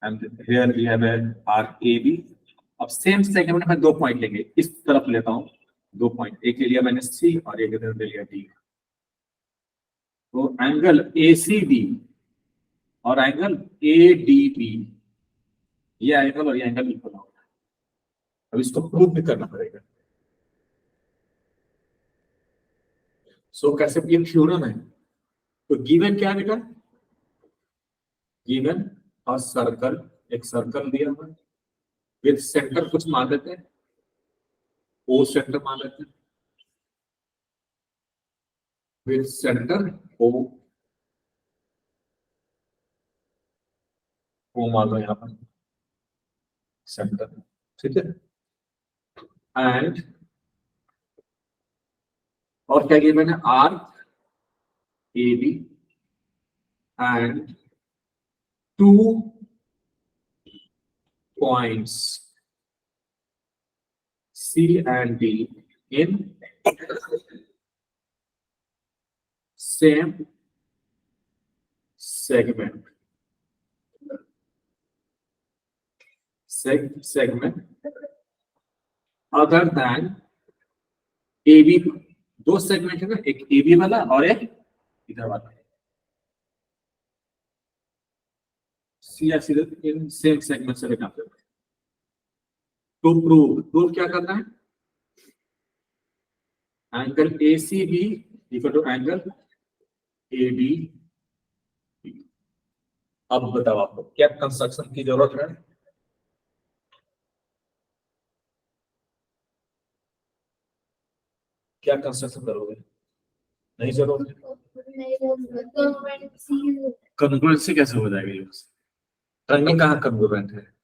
and here we have a arc AB. अब सेम सेगमेंट में दो पॉइंट लेंगे, इस तरफ लेता हूं दो पॉइंट, एक ले लिया मैंने C और एक इधर ले लिया D। तो एंगल ACD और एंगल ADB, ये एंगल और ये एंगल इक्वल होगा। अब इसको प्रूव भी करना पड़ेगा। सो कैसे, ये थ्योरम है, तो गिवन क्या है बेटा, गिवन अ सर्कल, एक सर्कल दिया हुआ है विद सेंटर कुछ मान लेते हैं, ओ सेंटर मान लेते हैं, विद सेंटर ओ मान लो यहाँ पर सेंटर, ठीक है। एंड और क्या गिवन है, arc AB and 2 points C and D in same segment. Segment other than A B, दो सेगमेंट है ना, एक ए बी वाला और एक इधर वाला। सी या सीधे इन सेम सेगमेंट से निकालते हैं। तो प्रूव क्या करना है, angle A C B equal to angle A B. अब बताओ आपको क्या कंस्ट्रक्शन की जरूरत है? क्या कंस्ट्रक्शन करोगे? नहीं जरूरत है। कॉन्ग्रुएंसी कैसे हो जाएगी? ट्रायंगल कहाँ कॉन्ग्रुएंट है?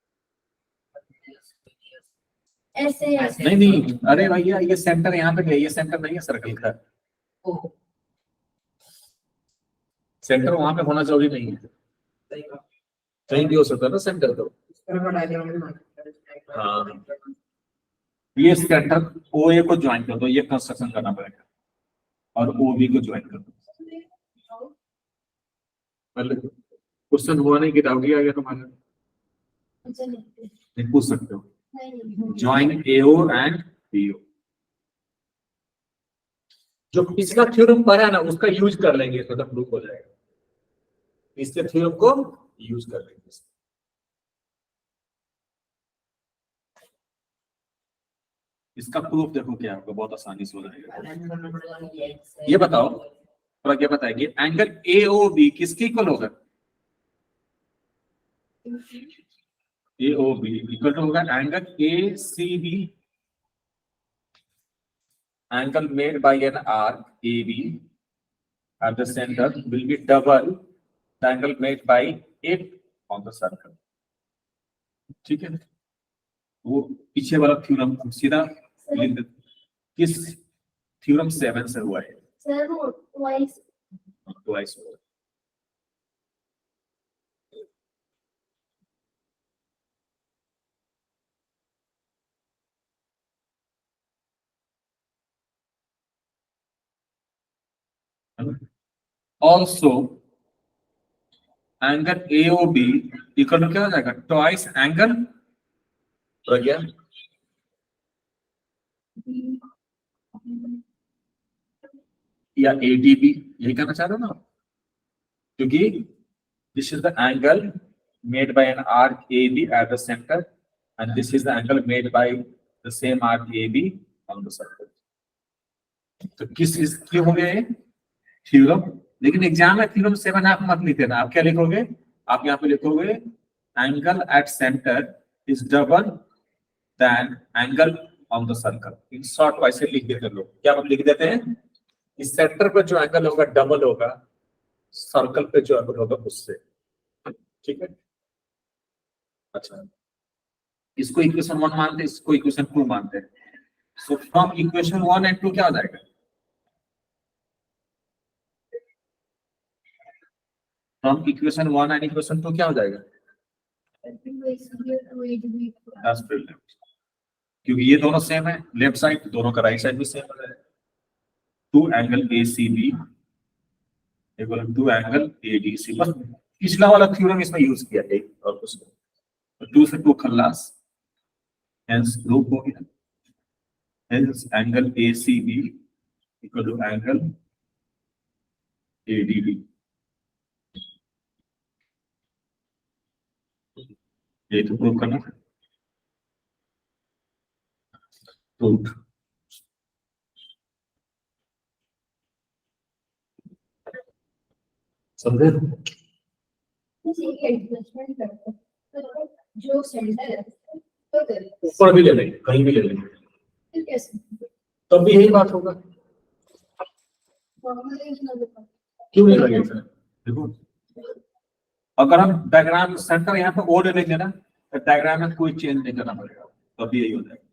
ऐसे ऐसे नहीं नहीं, अरे भैया ये सेंटर यहाँ पे है, ये सेंटर नहीं है सर्कल का। सेंटर वहां पे होना जरूरी नहीं है, कहीं भी हो सकता है ना सेंटर। तो हाँ, ये सेंटर ओ ए को ज्वाइन कर दो, ये कंस्ट्रक्शन करना पड़ेगा, और ओ बी को ज्वाइन कर दो। पहले क्वेश्चन हुआ नहीं कि डाउट आ गया तुम्हारा? नहीं पूछ सकते हो। Join AO and BO. जो पिछला थ्योरम पढ़ा है ना उसका यूज कर लेंगे, इसमें तो प्रूफ हो जाएगा। पिछले थ्योरम को यूज कर लेंगे। इसका प्रूफ देखो क्या होगा, बहुत आसानी से हो जाएगा। ये बताओ थोड़ा, क्या बताएगी, एंगल ए ओ बी किसके इक्वल होगा? A O B equal to होगा angle A C B, angle made by an arc AB at the center will be double the angle made by it on the circle। ठीक है, वो पीछे वाला theorem सीधा लिख दे। किस थ्योरम 7 से हुआ है? सर वो ट्वाइस ट्वाइस हुआ। Also angle AOB equal to क्या हो जाएगा? ट्वाइस एंगल क्या, या ADB, यही करना चाह रहे हो ना? क्योंकि this is the angle made by an arc AB at the center and this is the angle made by the same arc AB on the circle। तो किस इसके हो गया ये थ्योरम? लेकिन एग्जाम में थ्योरम 7 आप मत लिखे ना, आप क्या लिखोगे? आप यहाँ पे लिखोगे angle at centre is double than angle on the circle. In short वैसे लिख देते लोग, क्या हम लिख देते हैं? इस सेंटर पे जो एंगल होगा डबल होगा सर्कल पे जो एंगल होगा उससे। ठीक है, अच्छा, इसको इक्वेशन 1 मानते हैं, इसको इक्वेशन 2 मानते हैं। सो फ्रॉम इक्वेशन 1 एंड 2 क्या हो जाएगा? फ्रॉम इक्वेशन 1 एंड इक्वेशन 2 क्या हो जाएगा? That's brilliant। क्योंकि ये दोनों सेम है, लेफ्ट साइड दोनों का राइट साइड भी सेम है। 2 angle ACB equal to angle ADC। बस पिछला वाला थ्योरम इसमें यूज किया है और कुछ नहीं। 2 से 2 खल्लास, हेंस प्रूफ हो गया। Hence angle ACB equal to angle ADB। ये तो प्रूफ करना है। प्रूफ समझे? एडजस्टमेंट करते हैं जो सेंटर है तो करें, ऊपर भी ले लेंगे, कहीं भी ले लेंगे, फिर कैसे तब भी यही बात होगा। क्यों नहीं लगेगा? देखो, अगर हम डायग्राम सेंटर यहाँ पे ओ ले लेंगे ना, तो डायग्राम में कोई चेंज नहीं करना पड़ेगा, तब भी यही हो जाएगा।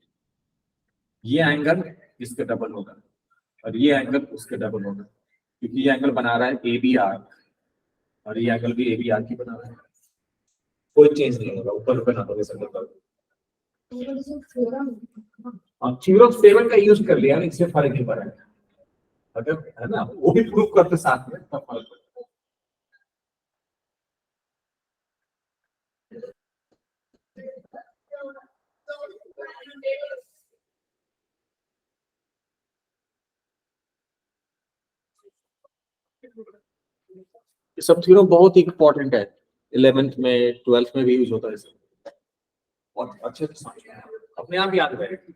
ये एंगल इसके डबल होगा और ये एंगल उसके डबल होगा, क्योंकि ये एंगल बना रहा है ABR और ये एंगल भी ABR की बना रहा है। कोई चेंज नहीं होगा, ऊपर ऊपर ना होगा सर्कल पर। थ्योरम 7 का यूज कर लिया, इससे फर्क नहीं पड़ा है। अगर है ना वो भी प्रूफ करते साथ में तब फर्क पड़ता है। ये सब थ्योरम बहुत ही इंपॉर्टेंट है, 11th में 12th में भी यूज होता है इसे, और अच्छे से समझना है, अपने आप याद रहेगा।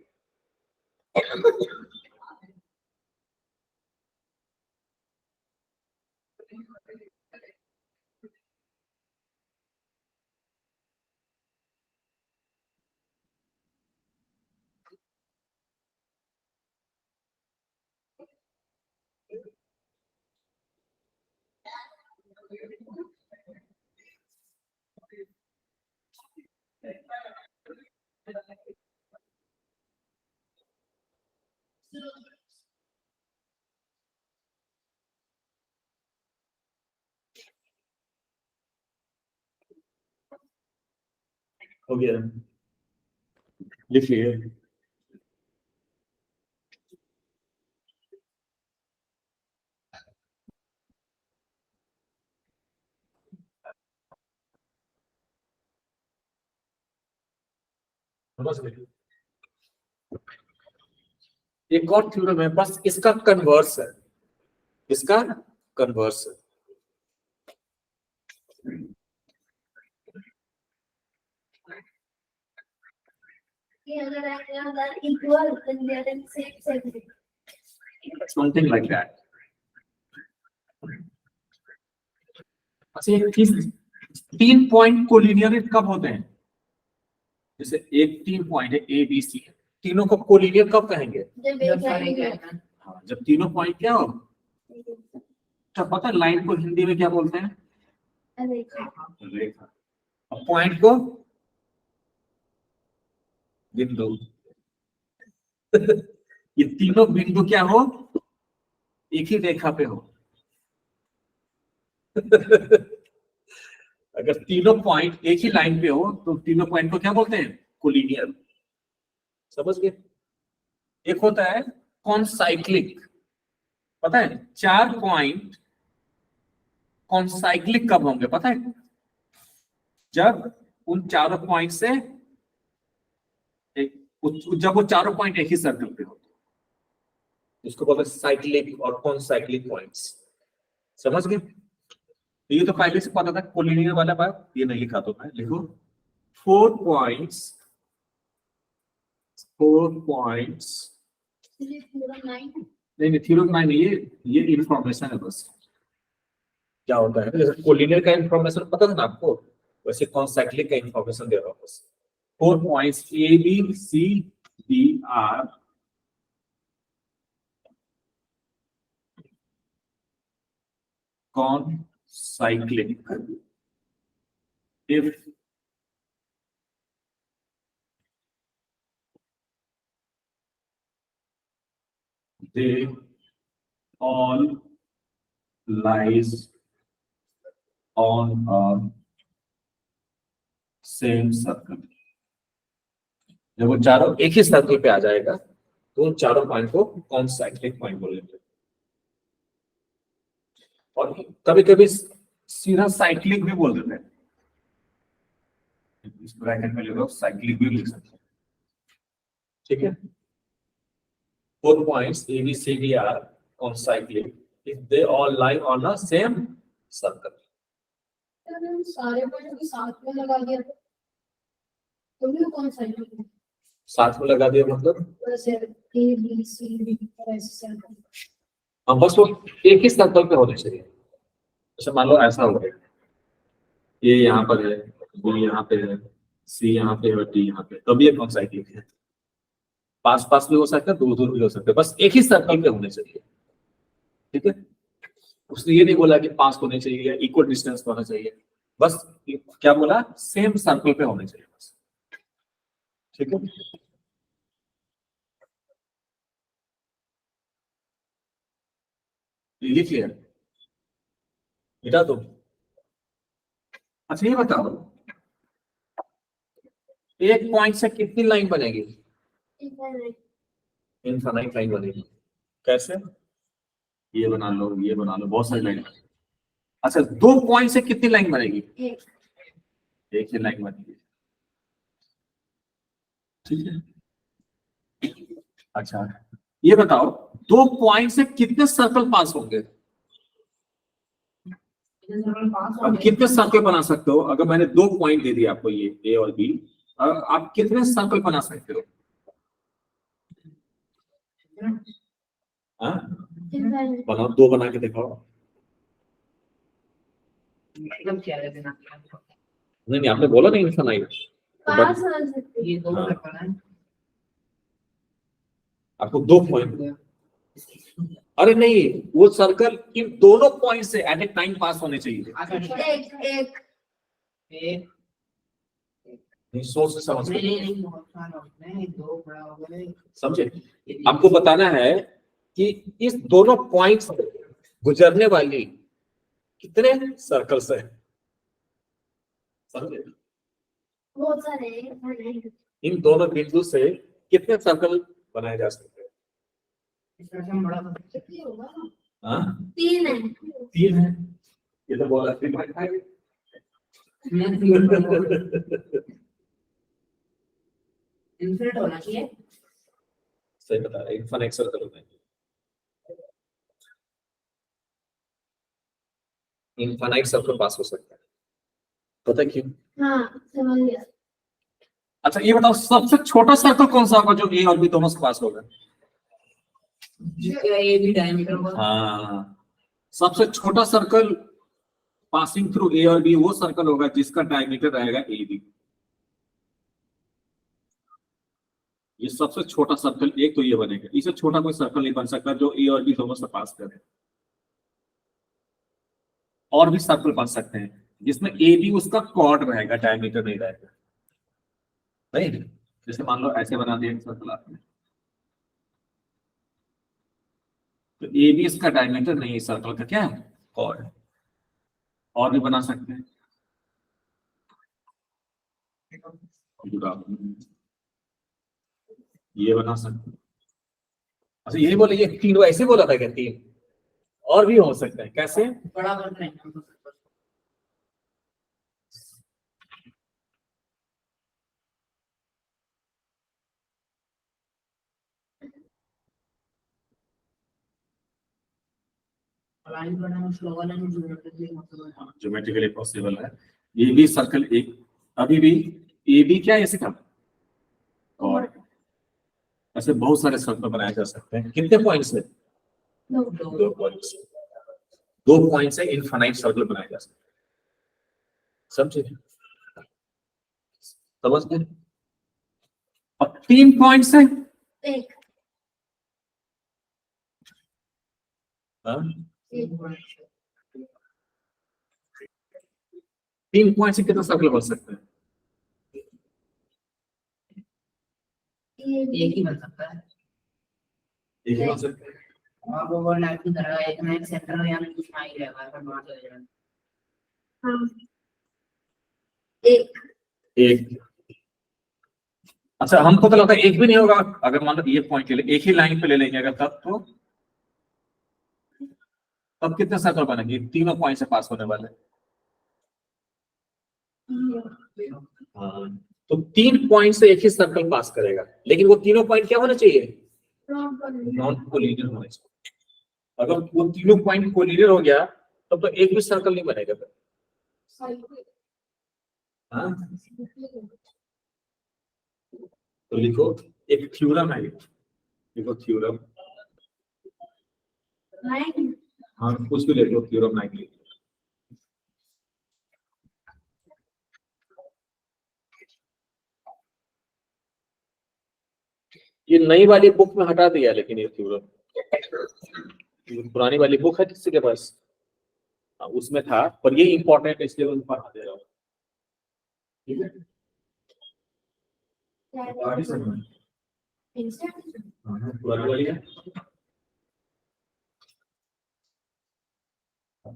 हो गया, लिखिए। समझ गए? एक और थ्योरम है, बस इसका कन्वर्स है, इसका कन्वर्स है। कि अगर angles are equal then they are in same segment. Something like that. अच्छा, ये किस 3 पॉइंट कोलिनियर कब होते हैं? जैसे एक 3 पॉइंट है ए बी सी, तीनों को कोलिनियर कब कहेंगे? जब एक लाइन है हाँ, जब तीनों पॉइंट क्या हो, तो पता है लाइन को हिंदी में क्या बोलते हैं? रेखा। रेखा। और पॉइंट को बिंदु। ये तीनों बिंदु क्या हो, एक ही रेखा पे हो। अगर तीनों पॉइंट एक ही लाइन पे हो तो तीनों पॉइंट को क्या बोलते हैं? कोलिनियर। समझ गए? एक होता है कॉनसाइक्लिक, पता है 4 पॉइंट कॉनसाइक्लिक कब होंगे पता है? जब उन चारों पॉइंट से जब वो चारों पॉइंट एक ही सर्कल पे हो, उसको बोलते हैं साइक्लिक और कॉनसाइक्लिक पॉइंट्स। समझ गए? ये तो पहले से पता था कोलिनियर वाला बात, ये नहीं लिखा तो मैं लिखो 4 पॉइंट्स नहीं थ्योरम नहीं, ये इंफॉर्मेशन है बस। क्या होता है जैसे कोलिनियर का इंफॉर्मेशन पता था ना आपको, वैसे कॉन्साइक्लिक का इंफॉर्मेशन दे रहा हूं बस। 4 points A B C D are concyclic if they all lies on a same circle। जब वो चारों एक ही सर्कल पे आ जाएगा तो उन चारों पॉइंट को कॉन्साइक्लिक पॉइंट बोलेंगे। और कभी कभी सीधा साइक्लिक भी बोल देते हैं, इस ब्रैकेट में लिखो साइक्लिक भी लिख सकते हैं। ठीक है, 4 points A, B, C, D are concyclic if they all lie on a same circle। सारे पॉइंट को साथ में लगा दिया तो भी कौन सा है? साथ में लगा दिया मतलब जैसे ए बी सी डी ऐसे हम बस वो एक ही सर्कल पे होने चाहिए। जैसे मान लो ऐसा हो गया, ये यहाँ पर है, बी यहाँ पे है, सी यहाँ पे है, डी यहाँ पे, तब ये कॉन्साइक्लिक है। पास पास भी हो सकता है, दूर दूर भी हो सकता है, बस एक ही सर्कल पे होने चाहिए। ठीक है, उसने ये नहीं बोला कि पास होने चाहिए या इक्वल डिस्टेंस होना चाहिए, बस क्या बोला, सेम सर्कल पे होने चाहिए बस। ठीक है, ये क्लियर बेटा तुम? अच्छा ये बताओ, एक पॉइंट से कितनी लाइन बनेगी? इनफाइनाइट लाइन बनेगी। कैसे? ये बना लो, ये बना लो, बहुत सारी लाइन। अच्छा 2 पॉइंट से कितनी लाइन बनेगी? एक ही लाइन बनेगी। ठीक है, अच्छा ये बताओ 2 पॉइंट से कितने सर्कल पास होंगे? अब कितने सर्कल बना सकते हो? अगर मैंने 2 पॉइंट दे दिए आपको, ये ए और बी, आप कितने सर्कल बना सकते हो? हाँ? Infinite. बनाओ, 2 बना के दिखाओ। मतलब क्या है बिना नहीं नहीं, आपने बोला नहीं इनफाइनाइट। पास हो सकते ये दो हाँ। सर्कल है आपको 2 पॉइंट, अरे नहीं, वो सर्कल इन दोनों पॉइंट से एट ए टाइम पास होने चाहिए। एक एक एक नहीं, सोच से समझ नहीं के नहीं नहीं बहुत सारा उसमें दो बड़ा हो गए समझे। आपको बताना है कि इस दोनों पॉइंट से गुजरने वाली कितने सर्कल्स है, समझे। बहुत सारे हैं। इन दोनों बिंदु से कितने सर्कल बनाए जा सकते हैं? इसका हम बड़ा कितनी होगा? हाँ? 3 है। 3 है। ये तो बोला 3.5। मैं इन्फिनिट होना चाहिए सही बता रहा है, इनफाइनाइट सर्कल होता है। इनफाइनाइट सर्कल पास हो सकता है, पता है क्यों? हाँ समझ गया। अच्छा ये बताओ, सबसे छोटा सर्कल कौन सा होगा जो ए और बी दोनों से पास होगा? जिसका ये भी डायमीटर होगा हाँ, सबसे छोटा सर्कल पासिंग थ्रू ए और बी वो सर्कल होगा जिसका डायमीटर रहेगा ए बी। ये सबसे छोटा सर्कल एक तो ये बनेगा, इससे छोटा कोई सर्कल नहीं बन सकता जो ए और बी दोनों से पास करे। और भी सर्कल बन सकते हैं जिसमें ए बी उसका कॉर्ड रहेगा, डायमीटर नहीं रहेगा। नहीं, जैसे मान लो ऐसे बना दिया सर्कल आपने, तो ए बी इसका डायमीटर नहीं है, सर्कल का क्या है, कॉर्ड। और भी बना सकते हैं, ये बना सकते हैं। अच्छा यही बोले, ये 3 ऐसे बोला था क्या? 3 और भी हो सकते हैं, कैसे? बड़ा कर रहे हैं लाइन बनाना स्लोगन है ज्योमेट्रिकली मतलब ज्योमेट्रिकली पॉसिबल है। ये भी सर्कल एक, अभी भी ए बी क्या है इसका, और ऐसे बहुत सारे सर्कल बनाए जा सकते हैं। कितने पॉइंट से? दो। 2 पॉइंट से। 2 पॉइंट से इनफाइनाइट सर्कल बनाए जा सकते हैं, समझे? समझ गए? और 3 पॉइंट से, एक हाँ? एक 3 पॉइंट से कितना सर्कल बन सकते हैं? एक ही बन सकता है एक ही बन सकते हैं। आप ओवरलैप की तरह एक ना एक सेंटर या कुछ ना ही रहेगा पर वहां चले जाएगा हाँ एक एक, अच्छा हमको तो लगता है एक भी नहीं होगा। अगर मान लो ये पॉइंट ले ले, एक ही लाइन पे ले लेंगे अगर, तब कितने सर्कल बनेंगे तीनों पॉइंट से पास होने वाले? हाँ, तो 3 पॉइंट से एक ही सर्कल पास करेगा, लेकिन वो तीनों पॉइंट क्या होना चाहिए, नॉन कोलिनियर होना चाहिए। अगर वो तीनों पॉइंट कोलिनियर हो गया तब तो एक भी सर्कल नहीं बनेगा फिर। हाँ? तो लिखो, एक थ्योरम है ये। लिखो थ्योरम, हाँ कुछ भी ले लो, थ्योरम 9 लिखो। ये नई वाली बुक में हटा दिया, लेकिन ये थ्योरम पुरानी वाली बुक है किसी के पास? हाँ, उसमें था, पर ये इंपॉर्टेंट है इसलिए मैं पढ़ा दे रहा हूँ। ठीक है, आगे समझ में। हाँ, पुरानी वाली है,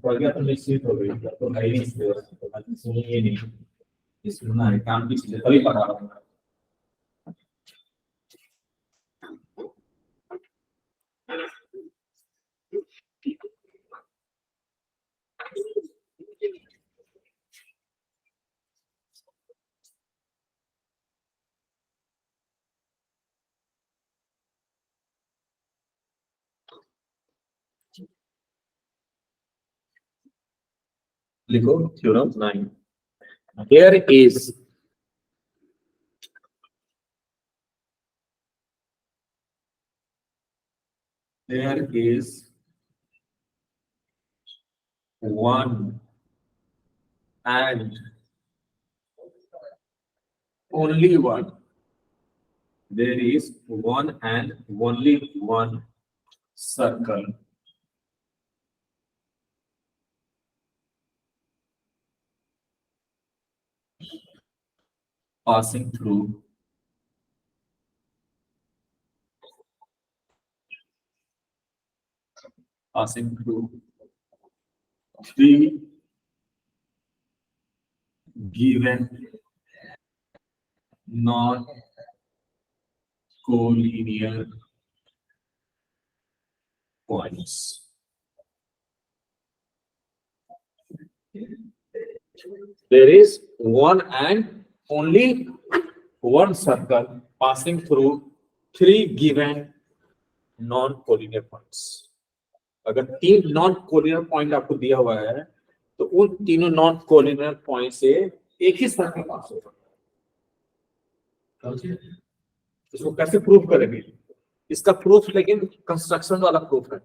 पढ़ गया तो निश्चित हो गई, तो है ही नहीं इसलिए, तो सुनिए नहीं, इसमें ना है, काम की चीजें तभी पढ़ा रहा हूँ। लिखो theorem 9. There is one and only one. There is one and only one circle passing through three given non-collinear points. There is one and only one circle passing through three given non-collinear points. अगर तीन non collinear point आपको दिया हुआ है तो उन तीनों non collinear point से एक ही सर्कल पास होगा. इसको कैसे प्रूफ करेंगे? इसका प्रूफ लेकिन कंस्ट्रक्शन वाला प्रूफ है.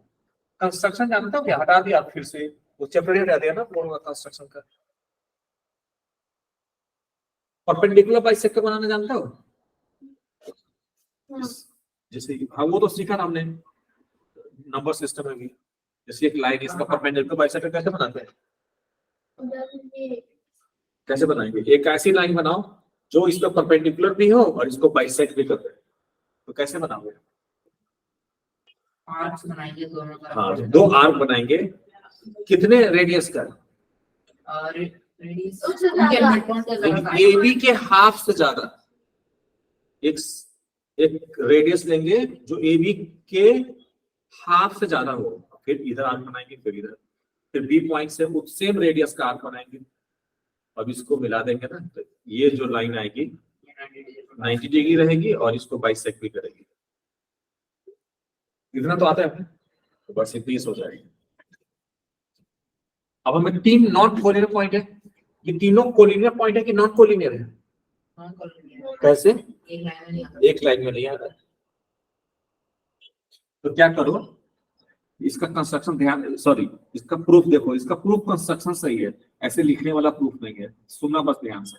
कंस्ट्रक्शन जानते हो क्या? हटा दिया फिर से वो चैप्टर हटा दिया ना पूरा कंस्ट्रक्शन का. परपेंडिकुलर बाइसेक्टर बनाना जानते हो? जैसे हाँ वो तो सीखा ना हमने नंबर सिस्टम में भी. जैसे एक लाइन इसका परपेंडिकुलर बाइसेक्टर कैसे बनाते हैं? कैसे बनाएंगे? एक ऐसी लाइन बनाओ जो इसका परपेंडिकुलर भी हो और इसको बाइसेक्ट भी कर दे. तो कैसे बनाओगे? आर्क्स बनाएंगे दोनों तरफ. हाँ दो आर्क बनाएंगे. कितने रेडियस का? और रेडियस ए बी के हाफ से ज्यादा. एक रेडियस लेंगे जो ए बी के हाफ से ज्यादा हो. फिर इधर आर्क बनाएंगे, फिर इधर, फिर बी पॉइंट से सेम रेडियस का आर्क बनाएंगे. अब इसको मिला देंगे ना तो ये जो लाइन आएगी 90 डिग्री रहेगी और इसको बाइसेक्ट भी करेगी. इतना तो आता है तो बस इतनी हो जाएगी. अब हमें तीन नॉन कोलिनियर पॉइंट है. ये तीनों कोलिनियर पॉइंट है कि नॉन कोलिनियर है? कैसे? एक लाइन में नहीं आता. तो क्या करो, इसका कंस्ट्रक्शन ध्यान इसका प्रूफ देखो. इसका प्रूफ कंस्ट्रक्शन सही है, ऐसे लिखने वाला प्रूफ नहीं है. सुनना बस ध्यान से.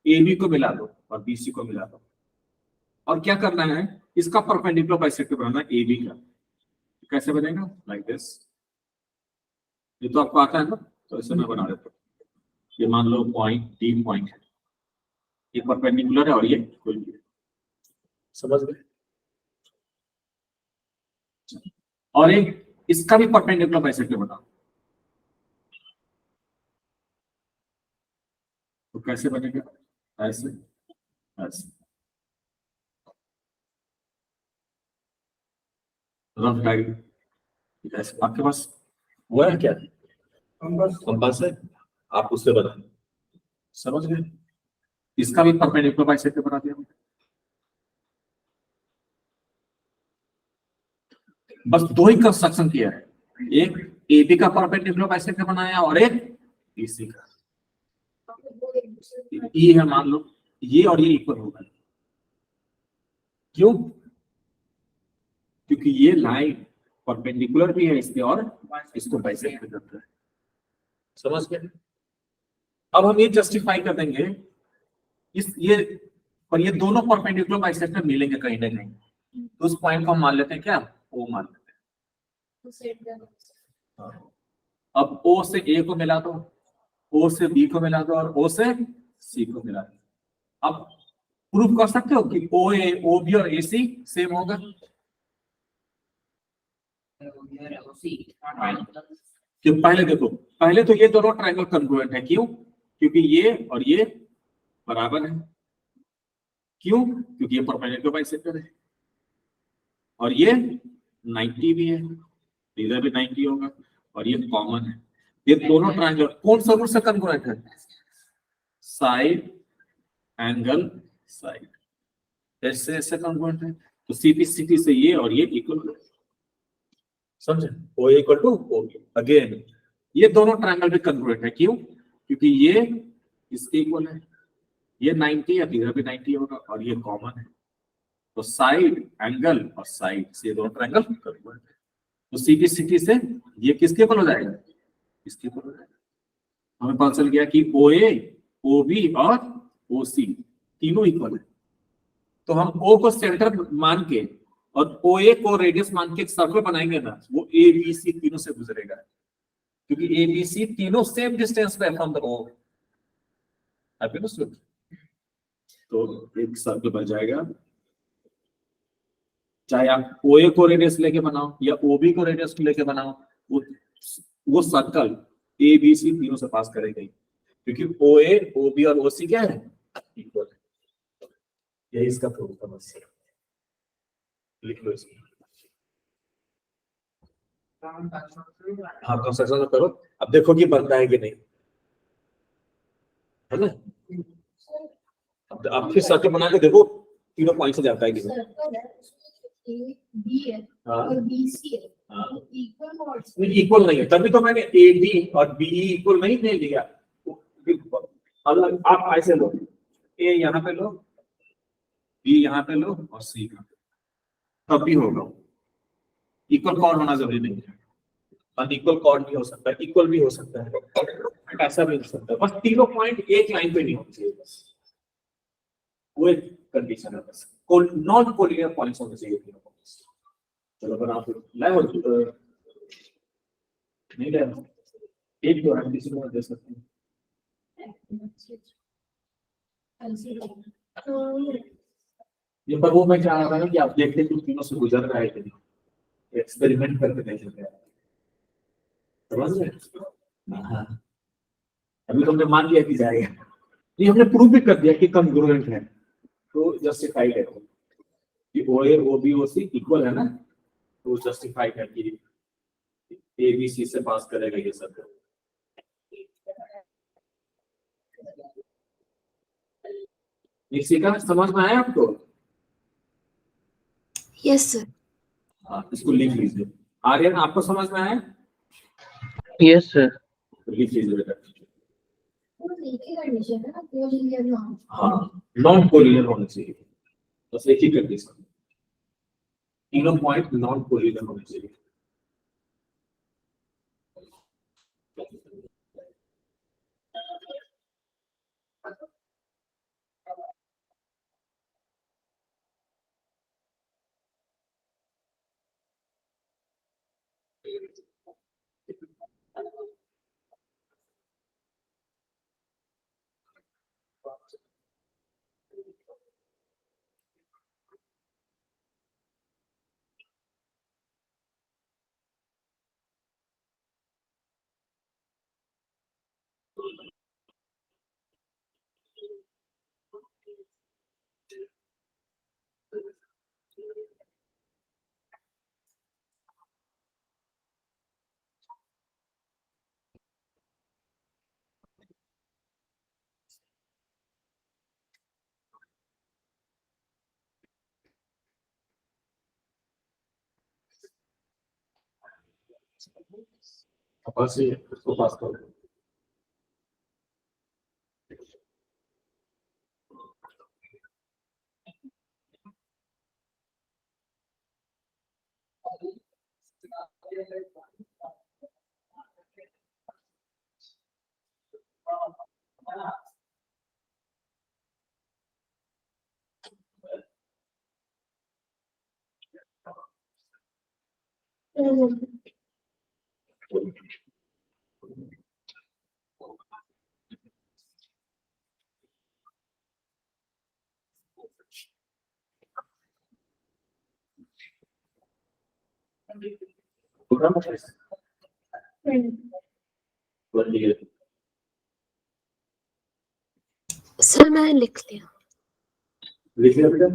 ए बी को मिला दो और बी सी को मिला दो और क्या करना है, इसका परपेंडिकुलर बाइसेक्टर बनाना ए बी का. कैसे बनेगा? Like this. ये तो आपको आता है ना, तो इसे मैं बना देता हूँ. ये मान लो पॉइंट डी पॉइंट है, ये परपेंडिकुलर है और ये कोई भी है. समझ गए? और एक इसका भी परपेंडिकुलर बाइसेक्टर बनाओ. तो कैसे बनेगा? ऐसे ऐसे रफ डायग्राम. ऐसे आपके पास वो है क्या? कंपास है, आप उससे बनाए. समझ गए? इसका भी परपेंडिकुलर बाइसेक्टर बना दिया. बस दो ही कंस्ट्रक्शन किया है. एक ए बी का परपेंडिकुलर बाइसेक्टर बनाया और एक बीसी का. ये है मान लो ये और ये इक्वल होगा. क्यों? क्योंकि ये लाइन परपेंडिकुलर भी है इसके और इसको बाइसेक्ट भी करता है. समझ गए? अब हम ये जस्टिफाई कर देंगे ये दोनों परपेंडिकुलर बाइसेक्टर मिलेंगे कहीं ना कहीं. तो उस पॉइंट को हम मान लेते हैं क्या? ओ मान लेते हैं. अब ओ से ए को मिला दो, ओ से बी को मिला दो और ओ से सी को मिला दो. अब प्रूफ कर सकते हो कि ओ ए, ओ बी और ए सी सेम होगा. कि पहले देखो, पहले तो ये दोनों ट्रायंगल कॉन्ग्रुएंट है. क्यों? क्योंकि ये और ये बराबर है. क्यों? क्योंकि ये परपेंडिकुलर बाइसेक्टर है और ये 90 भी है, इधर भी 90 होगा और ये कॉमन है. ये दोनों ट्रायंगल कौन सा रूल से कॉन्ग्रुएंट है? Side angle side. ऐसे कॉन्ग्रुएंट है. तो सीपी से ये और ये इक्वल. समझे? O equal to O. Again ये दोनों ट्रायंगल भी कन्वर्ट है, क्यों? क्योंकि ये इसके इक्वल है, ये 90 है, इधर भी 90 होगा, और ये कॉमन है, तो साइड एंगल और साइड से दोनों ट्रायंगल कन्वर्ट है। तो सीपीसीटी से ये किसके इक्वल हो जाएगा? इसके इक्वल हो जाएगा। हमें पता चल गया कि OA, OB और OC तीनों इक्वल है। तो हम O को सेंटर मान के और OA को रेडियस मान के एक सर्कल बनाएंगे ना, वो ABC तीनों से गुजरेगा, क्योंकि ABC तीनों सेम डिस्टेंस पे फ्रॉम द O। तो एक सर्कल बन जाएगा, चाहे आप OA को रेडियस लेके बनाओ या OB को रेडियस लेके बनाओ, वो सर्कल ABC तीनों से पास करेगा ही, क्योंकि OA, OB और OC क्या है? इक्वल है। यही इसका प्रूफ था, बस लिख लो इसको। हाँ, कंस्ट्रक्शन करो, अब देखो कि बनता है कि नहीं, है ना? अब फिर सर्कल बना के देखो तीनों पॉइंट से जाता है कि नहीं। सर्कल है, उसमें A, B है हाँ। और BC है, हाँ। इक्वल और नहीं, इक्वल नहीं है, तभी तो मैंने AB और BE इक्वल नहीं ले लिया। अलग आप ऐसे लो, A यहाँ पे लो, B यहाँ पे लो और C यहाँ पे, तब भी होगा। इक्वल कॉर्ड होना जरूरी नहीं है, अनइक्वल कॉर्ड भी हो सकता है, इक्वल भी हो सकता है, ऐसा भी हो सकता है, बस तीनों पॉइंट एक लाइन पे नहीं होने चाहिए, बस वो एक कंडीशन है। बस नॉन कोलिनियर पॉइंट्स होने चाहिए तीनों पॉइंट्स। चलो अगर आप लाए हो नहीं लाए हो, एक जो है किसी को दे सकते हैं। ये पर वो मैं चाह रहा था ना कि आप देखते हैं कि तीनों से गुजर रहा है कि नहीं, एक्सपेरिमेंट करके देख सकते हैं, समझ रहे? हाँ, अभी तुमने मान लिया कि जाएगा, ये हमने प्रूव भी कर दिया कि कॉन्ग्रुएंट है, तो जस्टिफाइड है कि OA, OB, OC इक्वल है ना, तो जस्टिफाइड है कि ABC से पास करेगा ये सब। इसी का समझ में आया आपको? Yes sir. हाँ, इसको लिख लीजिए। आर्यन, आपको समझ में आया? Yes, sir. लिख लीजिए बेटा। वो एक ही कंडीशन है ना, कोलिनियर ना। हाँ, नॉन कोलिनियर होना चाहिए, बस एक ही कंडीशन, तीनों पॉइंट नॉन कोलिनियर होने चाहिए। बस ये इसको पास करो। सर मैं लिख लिया। लिख लिया बेटा?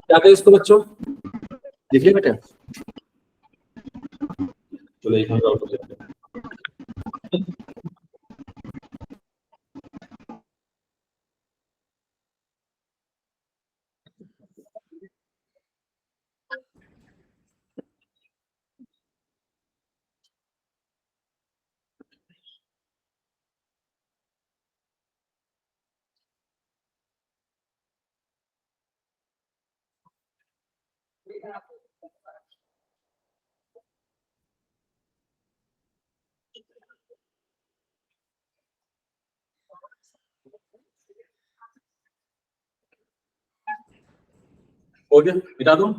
क्या करें इसको बच्चों? लिख लिया बेटा? चलो एक और कर लेते हैं। हो गया, मिटा दूं?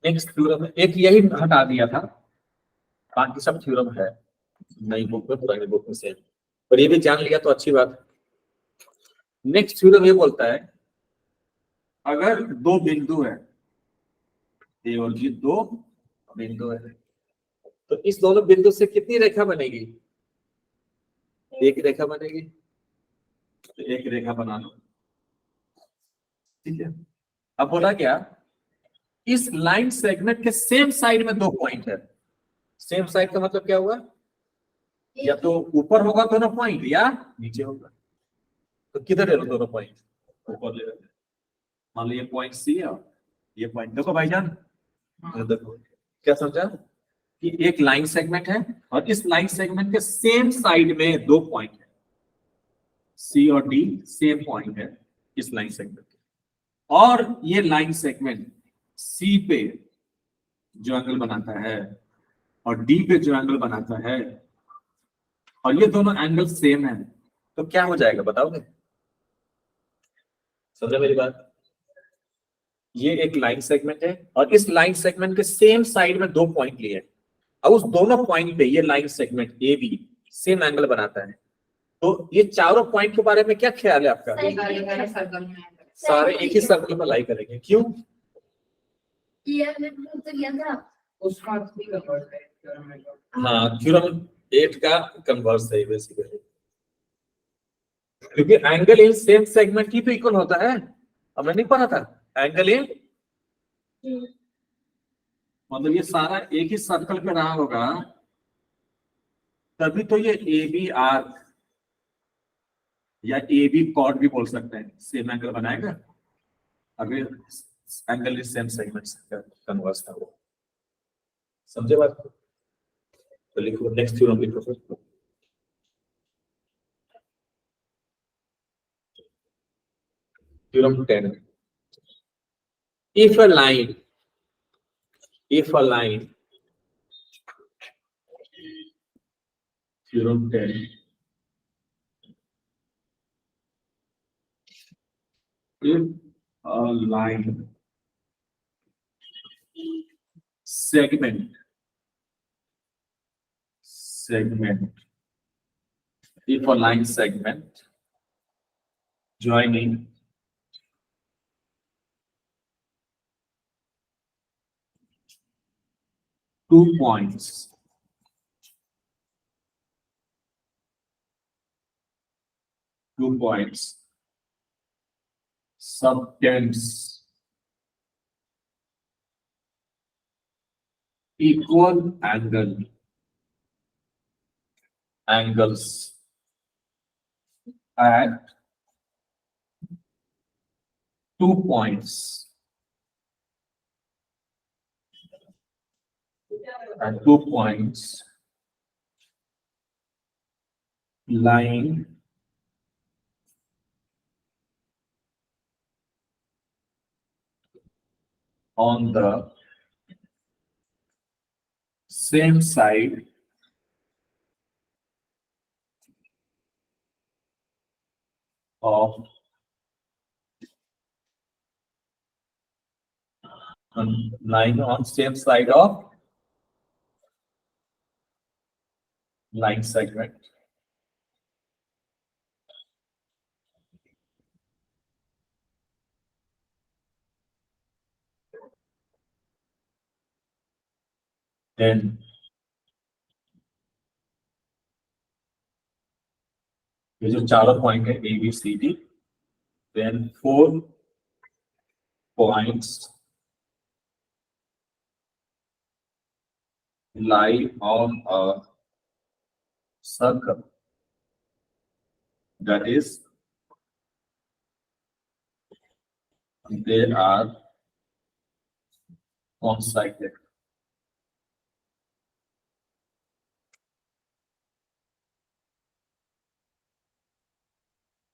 नेक्स्ट थ्योरम एक यही हटा दिया था, बाकी सब थ्योरम है नई बुक में, पुरानी बुक में सेम, पर ये भी जान लिया तो अच्छी बात है। नेक्स्ट थ्योरम ये बोलता है अगर दो बिंदु है, ए और बी दो बिंदु है, तो इस दोनों बिंदु से कितनी रेखा बनेगी? एक रेखा बनेगी। तो एक रेखा बना लो, ठीक है। अब बोला क्या, इस लाइन सेगमेंट के सेम साइड में दो पॉइंट है। सेम साइड का मतलब क्या हुआ? या तो ऊपर होगा दोनों पॉइंट या नीचे होगा। तो किधर ले लो दोनों पॉइंट? ऊपर ले लो। मान लो ये पॉइंट सी है और ये पॉइंट, देखो भाईजान, देखो क्या समझा कि एक लाइन सेगमेंट है और इस लाइन सेगमेंट के सेम साइड में दो पॉइंट है, सी और डी सेम पॉइंट है इस लाइन सेगमेंट के, और ये लाइन सेगमेंट सी पे जो एंगल बनाता है और डी पे जो एंगल बनाता है, और ये दोनों एंगल सेम है, तो क्या हो जाएगा बताओगे? समझा मेरी बात? ये एक लाइन सेगमेंट है और इस लाइन सेगमेंट के सेम साइड में दो पॉइंट लिए, और उस दोनों पॉइंट पे ये line segment A B same angle बनाता है। तो ये चारों पॉइंट के बारे में क्या ख्याल है आपका? सर्कल में सारे एक ही सर्कल में लाई करेंगे, क्यों? ये हमने prove तो किया था। उसका भी कन्वर्ट है थ्योरम में जो। हाँ, थ्योरम 8 का कन्वर्स है बेसिकली, क्योंकि एंगल इन सेम सेगमेंट की तो इक्वल होता है। अब मैं नहीं पढ़ा था एंगल इन, मतलब ये सारा एक ही सर्कल पे रहा होगा, तभी तो ये ए बी आर या ए बी कॉर्ड भी बोल सकते हैं, सेम एंगल बनाएगा अगर एंगल इज सेम सेगमेंट का कन्वर्स था वो। समझे बात को? तो लिखो नेक्स्ट थ्योरम लिखो फिर। Theorem 10, if a line theorem 10, if a line segment if a line segment joining two points subtends equal angles at 2 points lying on the same side of lying on same side of line segment. Then ये जो चारों point है A B C D, then 4 points lie on a circle that is they are concyclic.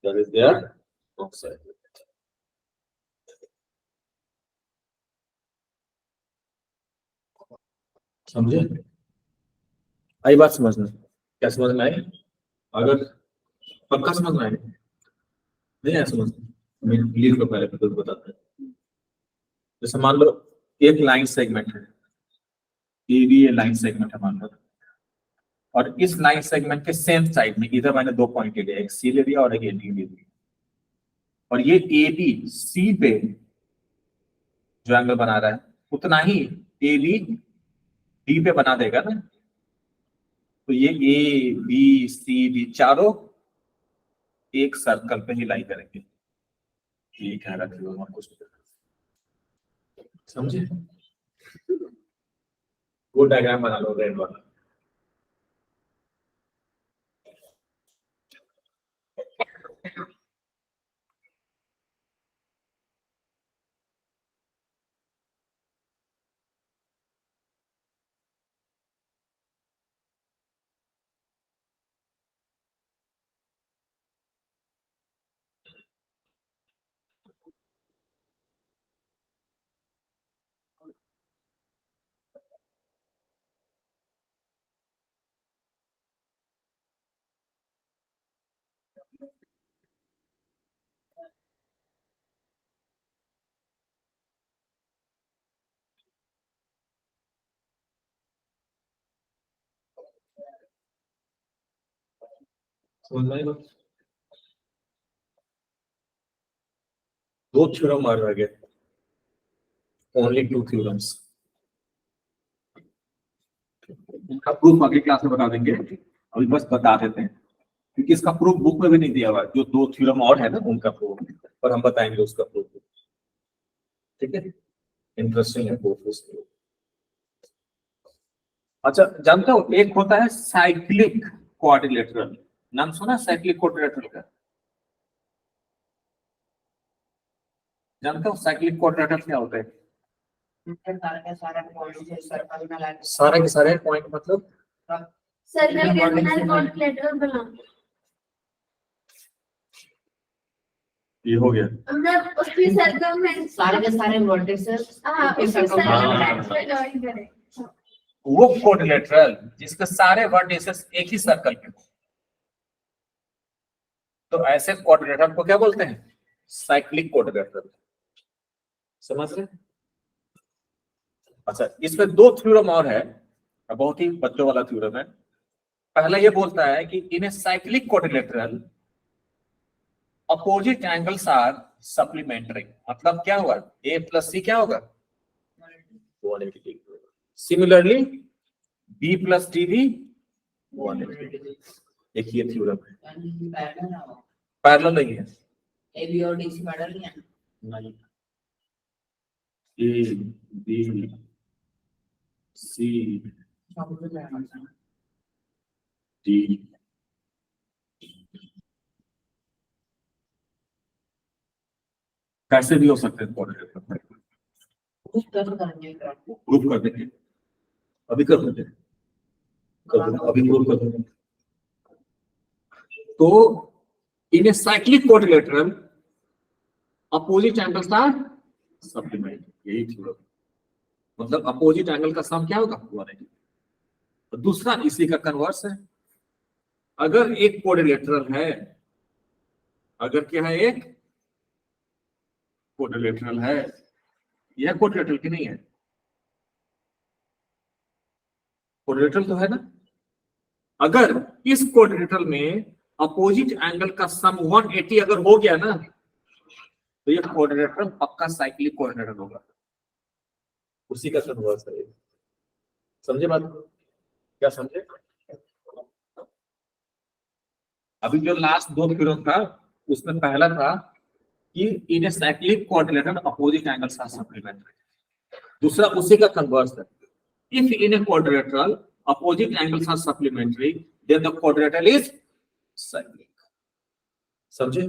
That is they are concyclic. समझे? आई बात समझना, क्या समझना है? अगर पक्का समझना है, नहीं है समझना, मैं क्लियर कर पहले फिर बताता है। जैसे मान लो एक लाइन सेगमेंट है, ये भी ये लाइन सेगमेंट है मान लो, और इस लाइन सेगमेंट के सेम साइड में इधर मैंने 2 पॉइंट ले लिया, एक सी ले लिया और एक ए डी ले लिया, और ये ए बी सी पे जो एंगल बना रहा है उतना ही ए बी डी पे बना देगा ना। तो ये ए बी सी डी चारों एक सर्कल पे ही लाई करेंगे, ये कह रहा था कुछ समझे? वो डायग्राम बना लो रेड वाला। समझ में आई बात? 2 थ्योरम और रह गए, ओनली 2 थ्योरम्स। उनका प्रूफ अगली क्लास में बता देंगे, अभी बस बता देते हैं क्योंकि इसका प्रूफ बुक में भी नहीं दिया हुआ, जो 2 थ्योरम और है ना उनका प्रूफ, पर हम बताएंगे उसका प्रूफ, ठीक है? इंटरेस्टिंग है प्रूफ उसके। अच्छा, जानते हो एक होता है साइक्लिक क्वाड्रिलेटरल, नाम सुना साइक्लिक क्वाड्रिलेटरल का? जानते हो साइक्लिक क्वाड्रिलेटरल क्या होता है? सारे पॉइंट सर्कल में लाके सारे के सारे पॉइंट मतलब सर्कल के अंदर क्वाड्रिलेटरल बनाओ, ये हो गया। मतलब उसकी सर्कल में सारे के सारे वर्टिसेस हाँ उसके उसकी circle सर्कल में में जॉइन करें। वो क्वाड्रिलेटरल जिसके सारे वर्टिसेस एक ही सर्कल पे हो, तो ऐसे क्वाड्रिलेटरल को क्या बोलते हैं? Cyclic quadrilateral. समझ रहे? अच्छा, इसमें 2 थ्योरम और है, बहुत ही बच्चों वाला थ्योरम है। पहला ये बोलता है कि in a cyclic quadrilateral opposite angles are supplementary. मतलब क्या हुआ? ए प्लस सी क्या होगा? 180 degree. Similarly B plus D भी 180 डिग्री। एक ये थ्योरम है, पैरेलल नहीं है, ए बी और डी सी पैरेलल नहीं है। नहीं, ए बी सी डी कैसे भी हो सकते हैं क्वाड्रिलेटरल, कुछ कर करेंगे प्रूफ कर देंगे, अभी कर देते हैं, अभी प्रूफ कर देंगे। तो in a cyclic quadrilateral opposite angles are supplement, यही थ्योरम। मतलब अपोजिट एंगल का सम क्या होगा? 180। तो दूसरा इसी का कन्वर्स है, अगर एक क्वाड्रिलेटरल है, अगर क्या है, एक क्वाड्रिलेटरल है, यह क्वाड्रिलेटरल की नहीं है, क्वाड्रिलेटरल तो है ना। अगर इस क्वाड्रिलेटरल में अपोजिट एंगल का सम 180 अगर हो गया ना, तो ये क्वाड्रिलेटरल पक्का साइक्लिक क्वाड्रिलेटरल होगा, उसी का कन्वर्स है। समझे बात? क्या समझे? अभी जो लास्ट दो थ्योरम था उसमें पहला था कि in a cyclic quadrilateral opposite angles are supplementary, दूसरा उसी का कन्वर्स है, if in a quadrilateral opposite angles are supplementary then the quadrilateral is cyclic. समझे?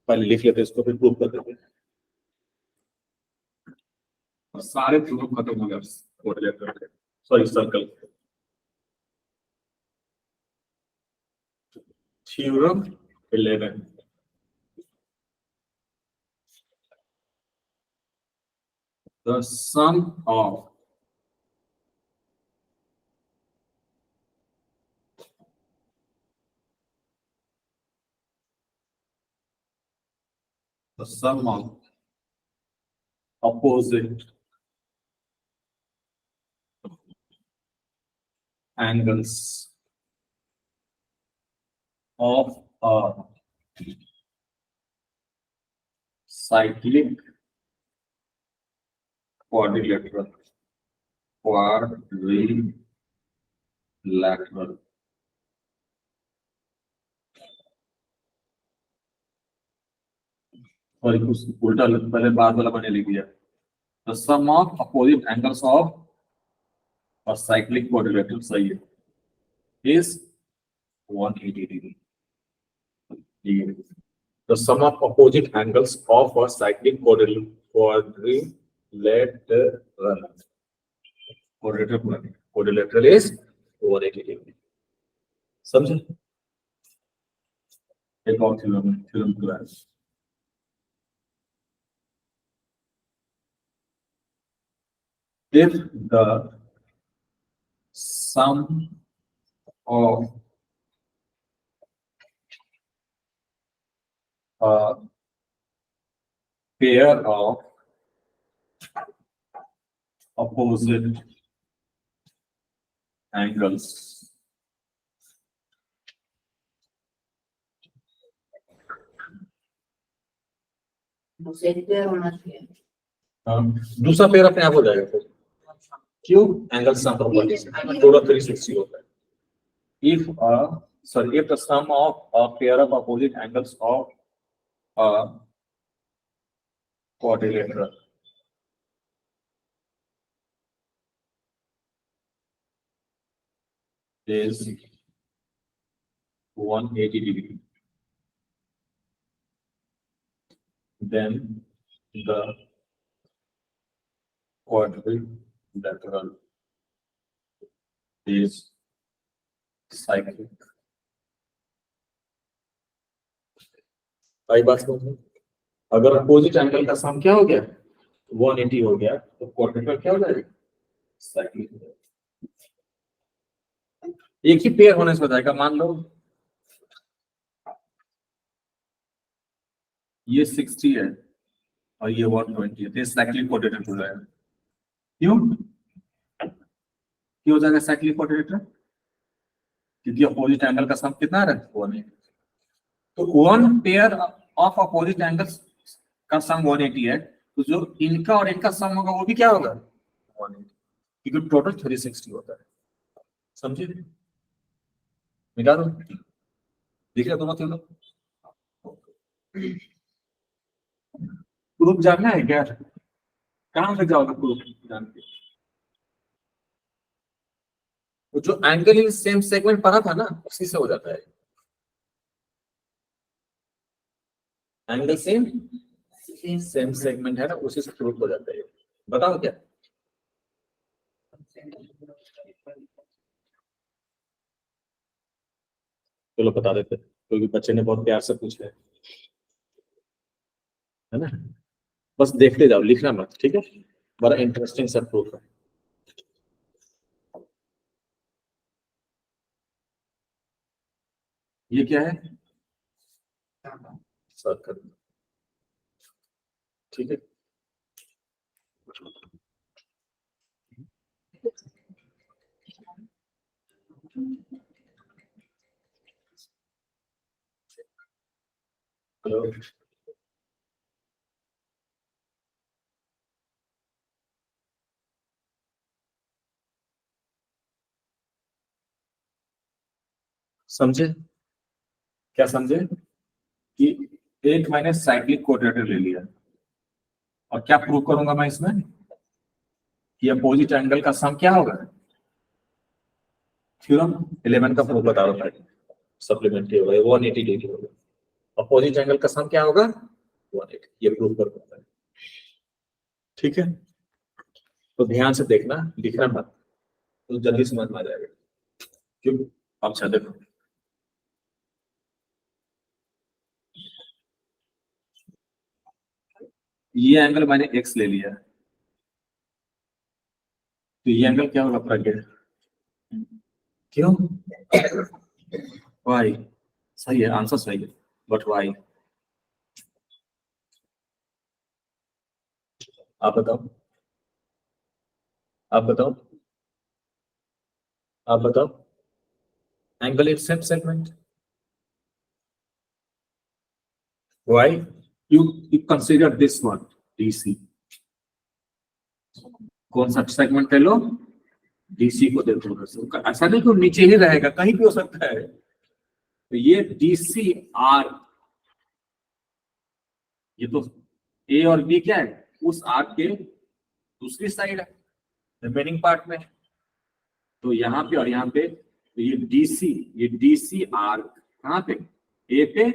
पहले लिख लेते इसको फिर प्रूव कर देते हैं। और सारे थ्योरम खत्म हो गए क्वाड्रिलेटरल के, सॉरी सर्कल के। Theorem 11, the sum of opposite angles of a cyclic quadrilateral और कुछ उल्टा पहले बाद वाला मैंने लिख दिया। The sum of opposite angles of a cyclic quadrilateral, सही है, is 180 degree. The sum of opposite angles of a cyclic quadrilateral is 180 degree. समझे? एक और theorem class, if the sum of a pair of opposite angles दूसरे पे होना चाहिए। दूसरा पेयर अपने आप हो जाएगा फिर, क्यों? एंगल सम प्रॉपर्टी से टोटल 360 होता है। if if the sum of a pair of opposite angles of a quadrilateral is 180 degree, then the quadrilateral is cyclic. आई बात समझ? अगर अपोजिट एंगल का सम क्या हो गया, 180 हो गया, तो क्वाड्रिलेटरल क्या हो जाएगा, साइक्लिक हो जाएगा। एक ही पेयर होने से हो जाएगा। मान लो ये 60 है और ये 120 है, तो साइक्लिक क्वाड्रिलेटरल हो जाएगा। क्यों क्यों हो जाएगा साइक्लिक क्वाड्रिलेटरल? क्योंकि अपोजिट एंगल का सम कितना है, 180। तो one pair of opposite angles का सम 180 है, तो जो इनका और इनका सम होगा वो भी क्या होगा, 180, क्योंकि टोटल 360 होता है। समझे? मिटा दो, देख लिया दोनों थ्योरम। प्रूफ जानना है क्या? कहां से जाओगे प्रूफ जान के? तो जो एंगल इन सेम सेगमेंट पढ़ा था ना, उसी से हो जाता है। एंगल सेम सेगमेंट है ना, उसी से प्रूफ हो जाता है। बताओ क्या? चलो बता देते, क्योंकि बच्चे ने बहुत प्यार से पूछा है ना। बस देखते जाओ, लिखना मत, ठीक है? बड़ा इंटरेस्टिंग सा प्रूफ है। ये क्या है, सर्कल, ठीक है? हेलो, समझे? क्या समझे कि एक मैंने साइक्लिक क्वाड्रेटर ले लिया और क्या प्रूव करूंगा मैं इसमें कि अपोजिट एंगल का सम क्या होगा। थ्योरम 11 का प्रूफ बता रहा था, सप्लीमेंट्री होगा 180 डिग्री होगा, अपोजिट एंगल का सम क्या होगा 180, ये प्रूव कर सकता है। ठीक है, तो ध्यान से देखना, लिखना मत, तो जल्दी समझ में आ जाएगा। क्यों? अच्छा देखो, ये एंगल मैंने x ले लिया, तो ये एंगल क्या होगा प्रज्ञा? क्यों? y सही है, आंसर सही है, बट y आप बताओ, आप बताओ, आप बताओ। Angle is same segment, why you consider this one DC, कौन सा सेगमेंट ले लो, डीसी को देखो, ऐसा नहीं कि नीचे ही रहेगा, कहीं भी हो सकता है। तो ये डीसी आर, ये तो ए और बी क्या है, उस आर्क के दूसरी साइड है रिमेनिंग पार्ट में, तो यहाँ पे और यहाँ पे, तो ये डीसी आर्क कहाँ पे, ए पे,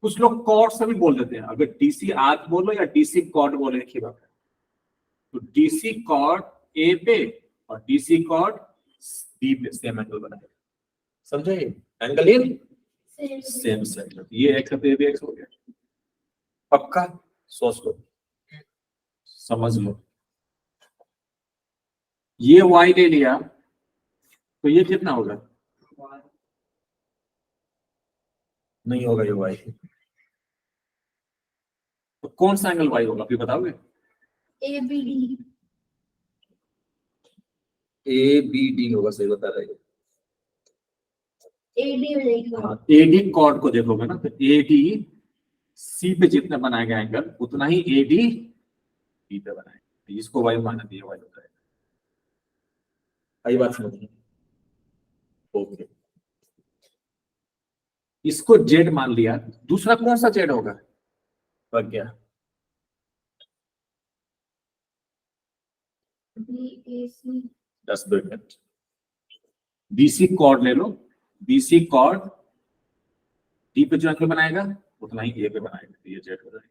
कुछ लोग कॉर्ड से भी बोल देते हैं, अगर डीसी आर्क बोलो या डीसी कॉर्ड बोलो एक ही बात है। तो डीसी कॉर्ड ए पे और डीसी कॉर्ड बी पे सेम एंगल बनाएगा, समझे? एंगल इन सेम सेगमेंट, ये एक्स है तो ये भी एक्स हो गया, पक्का? सोच लो, समझ लो। ये y ले लिया तो ये कितना होगा, नहीं होगा ये y, तो कौन सा एंगल y होगा, फिर बताओगे? ABD ABD होगा, सही बता रहे हो। AD हो जाएगी। हाँ, AD कॉर्ड को देखोगे ना, तो AD C पे जितना बनाएगा एंगल, उतना ही AD B पे बनाएगा, इसको y माना दिया, y होता है। सही बात समझिए, ओके। इसको Z मान लिया, दूसरा कौन सा Z होगा प्रज्ञा? BAC 10 मिनट, BC कॉर्ड ले लो, BC कॉर्ड डी पे जो एंगल बनाएगा उतना ही ए पे बनाएगा, तो ये Z हो जाएगा।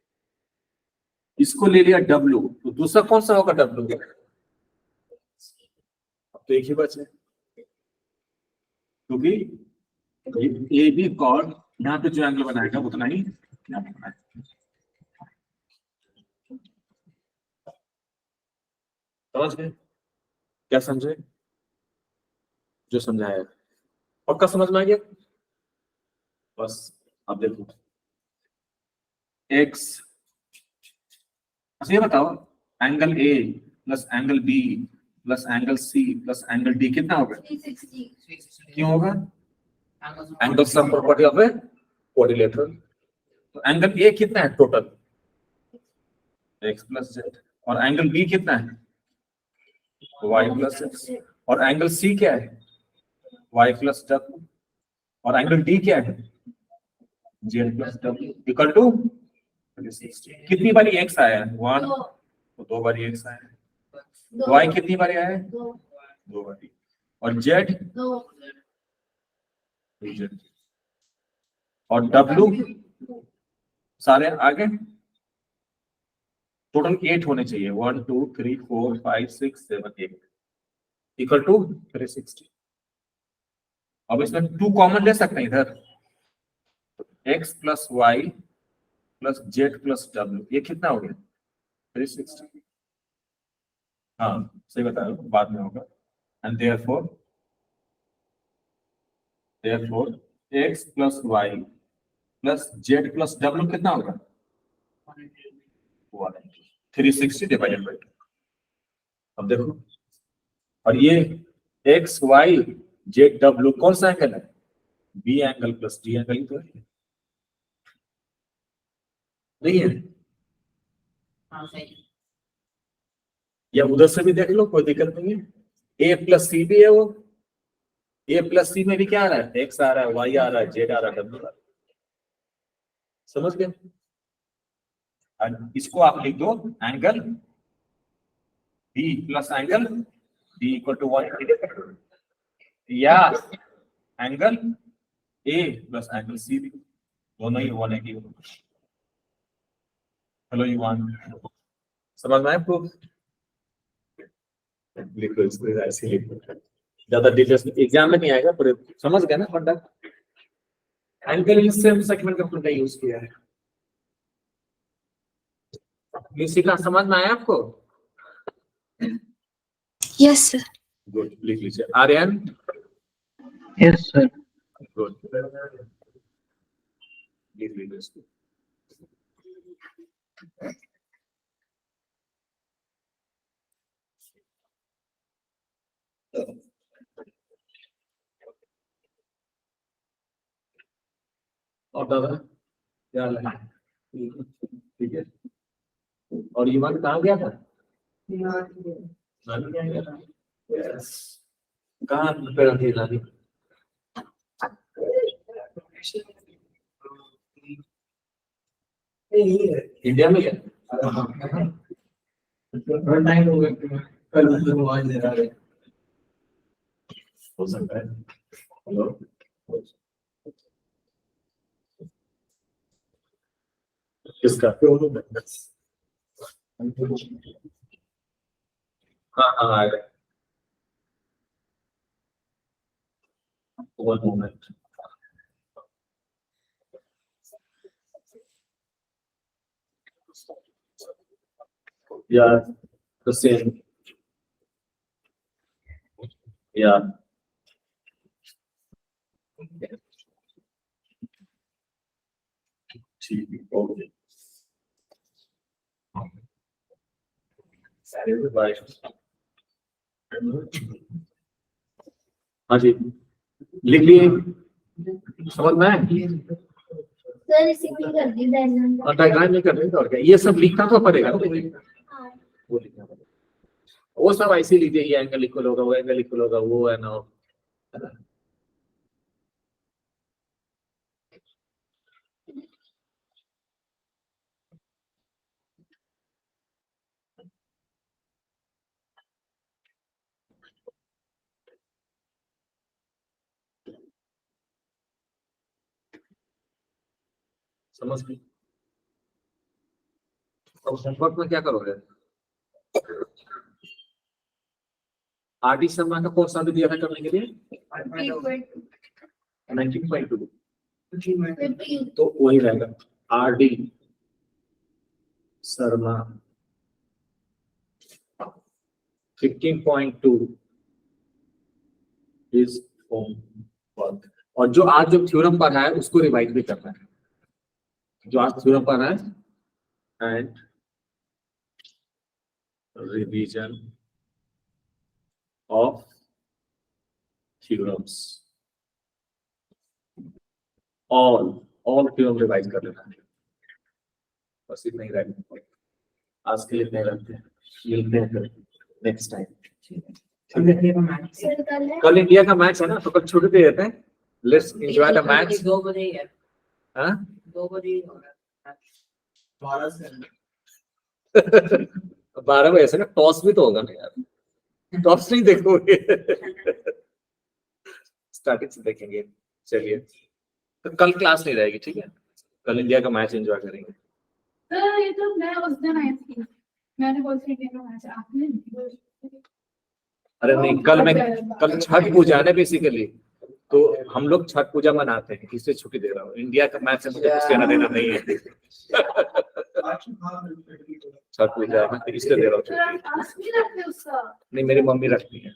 इसको ले लिया W, तो दूसरा कौन सा होगा W? अब तो एक ही बचे, क्योंकि ए बी कॉर्ड यहाँ पे जो एंगल बनाएगा उतना ही यहाँ पे बनाएगा। समझ गए? क्या समझे? जो समझाया पक्का समझ में आ गया? बस अब देखो, x, ये बताओ, angle A plus angle B plus angle C plus angle D कितना होगा? 360 क्यों होगा? Angle sum property of a quadrilateral. तो एंगल A कितना है टोटल? x प्लस z, और एंगल B कितना है? y प्लस z, और एंगल C क्या है? y प्लस w, और एंगल D क्या है? z plus w equal to 360। कितनी बारी x आया है? 1, तो 2 बारी x आया है। y कितनी बारी आया है? 2 बारी, और z और w सारे आगे, टोटल 8 होने चाहिए, 1 2 3 4 5 6 7 8 इक्वल टू 360। अब इसमें 2 कॉमन ले सकते हैं इधर, x plus y plus z plus डब्ल्यू, ये कितना हो गया? 360। हाँ सही बता रहा हूँ, बाद में होगा। And therefore x plus y plus z plus डब्ल्यू कितना होगा? 360 डिवाइडेड बाई 2। अब देखो, और ये एक्स वाई जेड डब्ल्यू कौन सा एंगल है? B angle plus D angle ही तो है, नहीं है? या उधर से भी देख लो, कोई दिक्कत नहीं है। ए प्लस सी भी है वो, ए प्लस सी में भी क्या आ रहा है, एक्स आ रहा है, वाई आ रहा है, जेड आ रहा है, डब्ल्यू आ रहा है। समझ गए? और इसको आप लिख दो angle B plus angle B equal to 180 या angle A plus angle C भी, दोनों ही 180 होगा। हेलो युवान, समझ में आया आपको? लिखो इसको ऐसे लिखो, ज्यादा डिटेल्स एग्जाम में नहीं आएगा, पर समझ गए ना फंडा। एंगल इन सेम सेगमेंट का फंडा यूज किया है। इसी का समझ में आया आपको? Yes, sir. गुड, लिख लीजिए आर्यन। Yes, sir. गुड, लिख लीजिए इसको। और दादा क्या हाल है? ठीक है। और युवान कहाँ गया था? नानी कहाँ गया था? यस। कहाँ पे रहती है नानी? इंडिया में क्या? टाइम हो गया, कल आवाज दे रहा है। हो सकता है। हेलो, किसका? हाँ हाँ, आ गए। One moment. Yeah, the same. Yeah. ठीक है, ओके। बाय। हाँ जी, लिख लिए? समझ में आया? सर इसी को कर दी डायग्राम। और डायग्राम नहीं कर रहे तो और क्या, ये सब लिखना तो पड़ेगा ना, हाँ। वो लिखना पड़ेगा। वो सब ऐसे लिख दिए, ये एंगल इक्वल होगा, वो एंगल इक्वल होगा, वो है ना। समझ गए? अब होमवर्क में क्या करोगे? आरडी शर्मा का कोर्स अभी दिया था करने के लिए 19.2, तो वही रहेगा आरडी शर्मा 15.2 इज होमवर्क। और जो आज जो थ्योरम पढ़ा है उसको रिवाइज भी करना है, जो आज थ्योरम पढ़ा है, and revision of theorems, all theorem revise कर लेना है। बस इतना ही रहेगा आज के लिए, नहीं रखते हैं, मिलते हैं फिर नेक्स्ट टाइम। सर कल है। कल इंडिया का मैच है ना, तो कल छुट्टी दे देते हैं। Let's enjoy the match. 2 बजे ही है, हाँ 2 बजे ही होगा। 12 से 12 बजे से ना, टॉस भी तो होगा ना यार, टॉस नहीं देखोगे? स्टार्टिंग से देखेंगे। चलिए, तो कल क्लास नहीं रहेगी, ठीक है? कल इंडिया का मैच एंजॉय करेंगे। सर ये तो मैं उस दिन आई थी, मैंने बोल के मैच आपने। अरे नहीं, कल छठ पूजा है ना बेसिकली, तो हम लोग छठ पूजा मनाते हैं, इससे छुट्टी दे रहा हूँ। इंडिया का मैच से मुझे कुछ कहना देना नहीं है। छठ पूजा है ना, तो इसलिए दे रहा हूँ सर आप छुट्टी। पास नहीं रखते उसका? नहीं, मेरी मम्मी रखती है।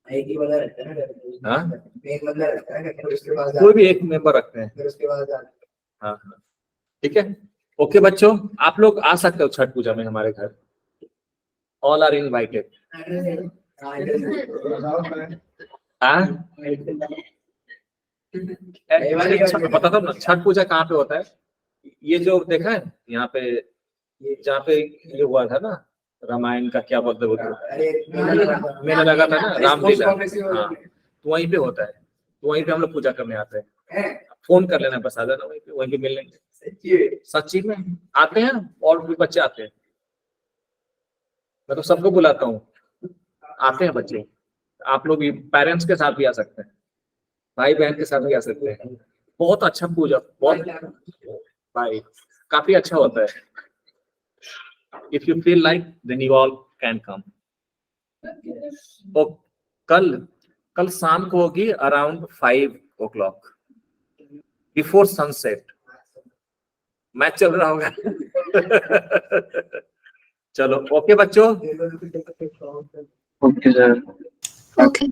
एक ही वाला रहता है ना, हाँ, एक बंदा रहता है, फिर उसके बाद कोई भी एक मेंबर रखते हैं। फिर उसके बाद हाँ हाँ, ठीक है। ओके बच्चों, आप लोग आ सकते हो छठ पूजा में हमारे घर, ऑल आर इनवाइटेड। हाँ, पता था ना छठ पूजा कहाँ पे होता है? ये जो देखा है यहाँ पे, जहाँ पे ये हुआ था ना, रामायण का क्या बोलते हैं, मेला लगा था ना, रामलीला। हाँ, तो वहीं पे होता है, तो वहीं पे हम लोग पूजा करने आते हैं। फोन कर लेना बस, आ जाना वहीं पे मिल लेंगे। सच्ची में आते हैं और भी बच्चे आते हैं, मैं तो सबको बुलाता हूँ, आते हैं बच्चे। आप लोग भी पेरेंट्स के साथ भी आ सकते हैं, भाई बहन के साथ भी आ सकते हैं। बहुत अच्छा पूजा, बहुत भाई काफी अच्छा होता है। If you feel like then you all can come. तो कल शाम को होगी around 5 o'clock before sunset, match चल रहा होगा। चलो ओके बच्चों। Okay, sir. Okay.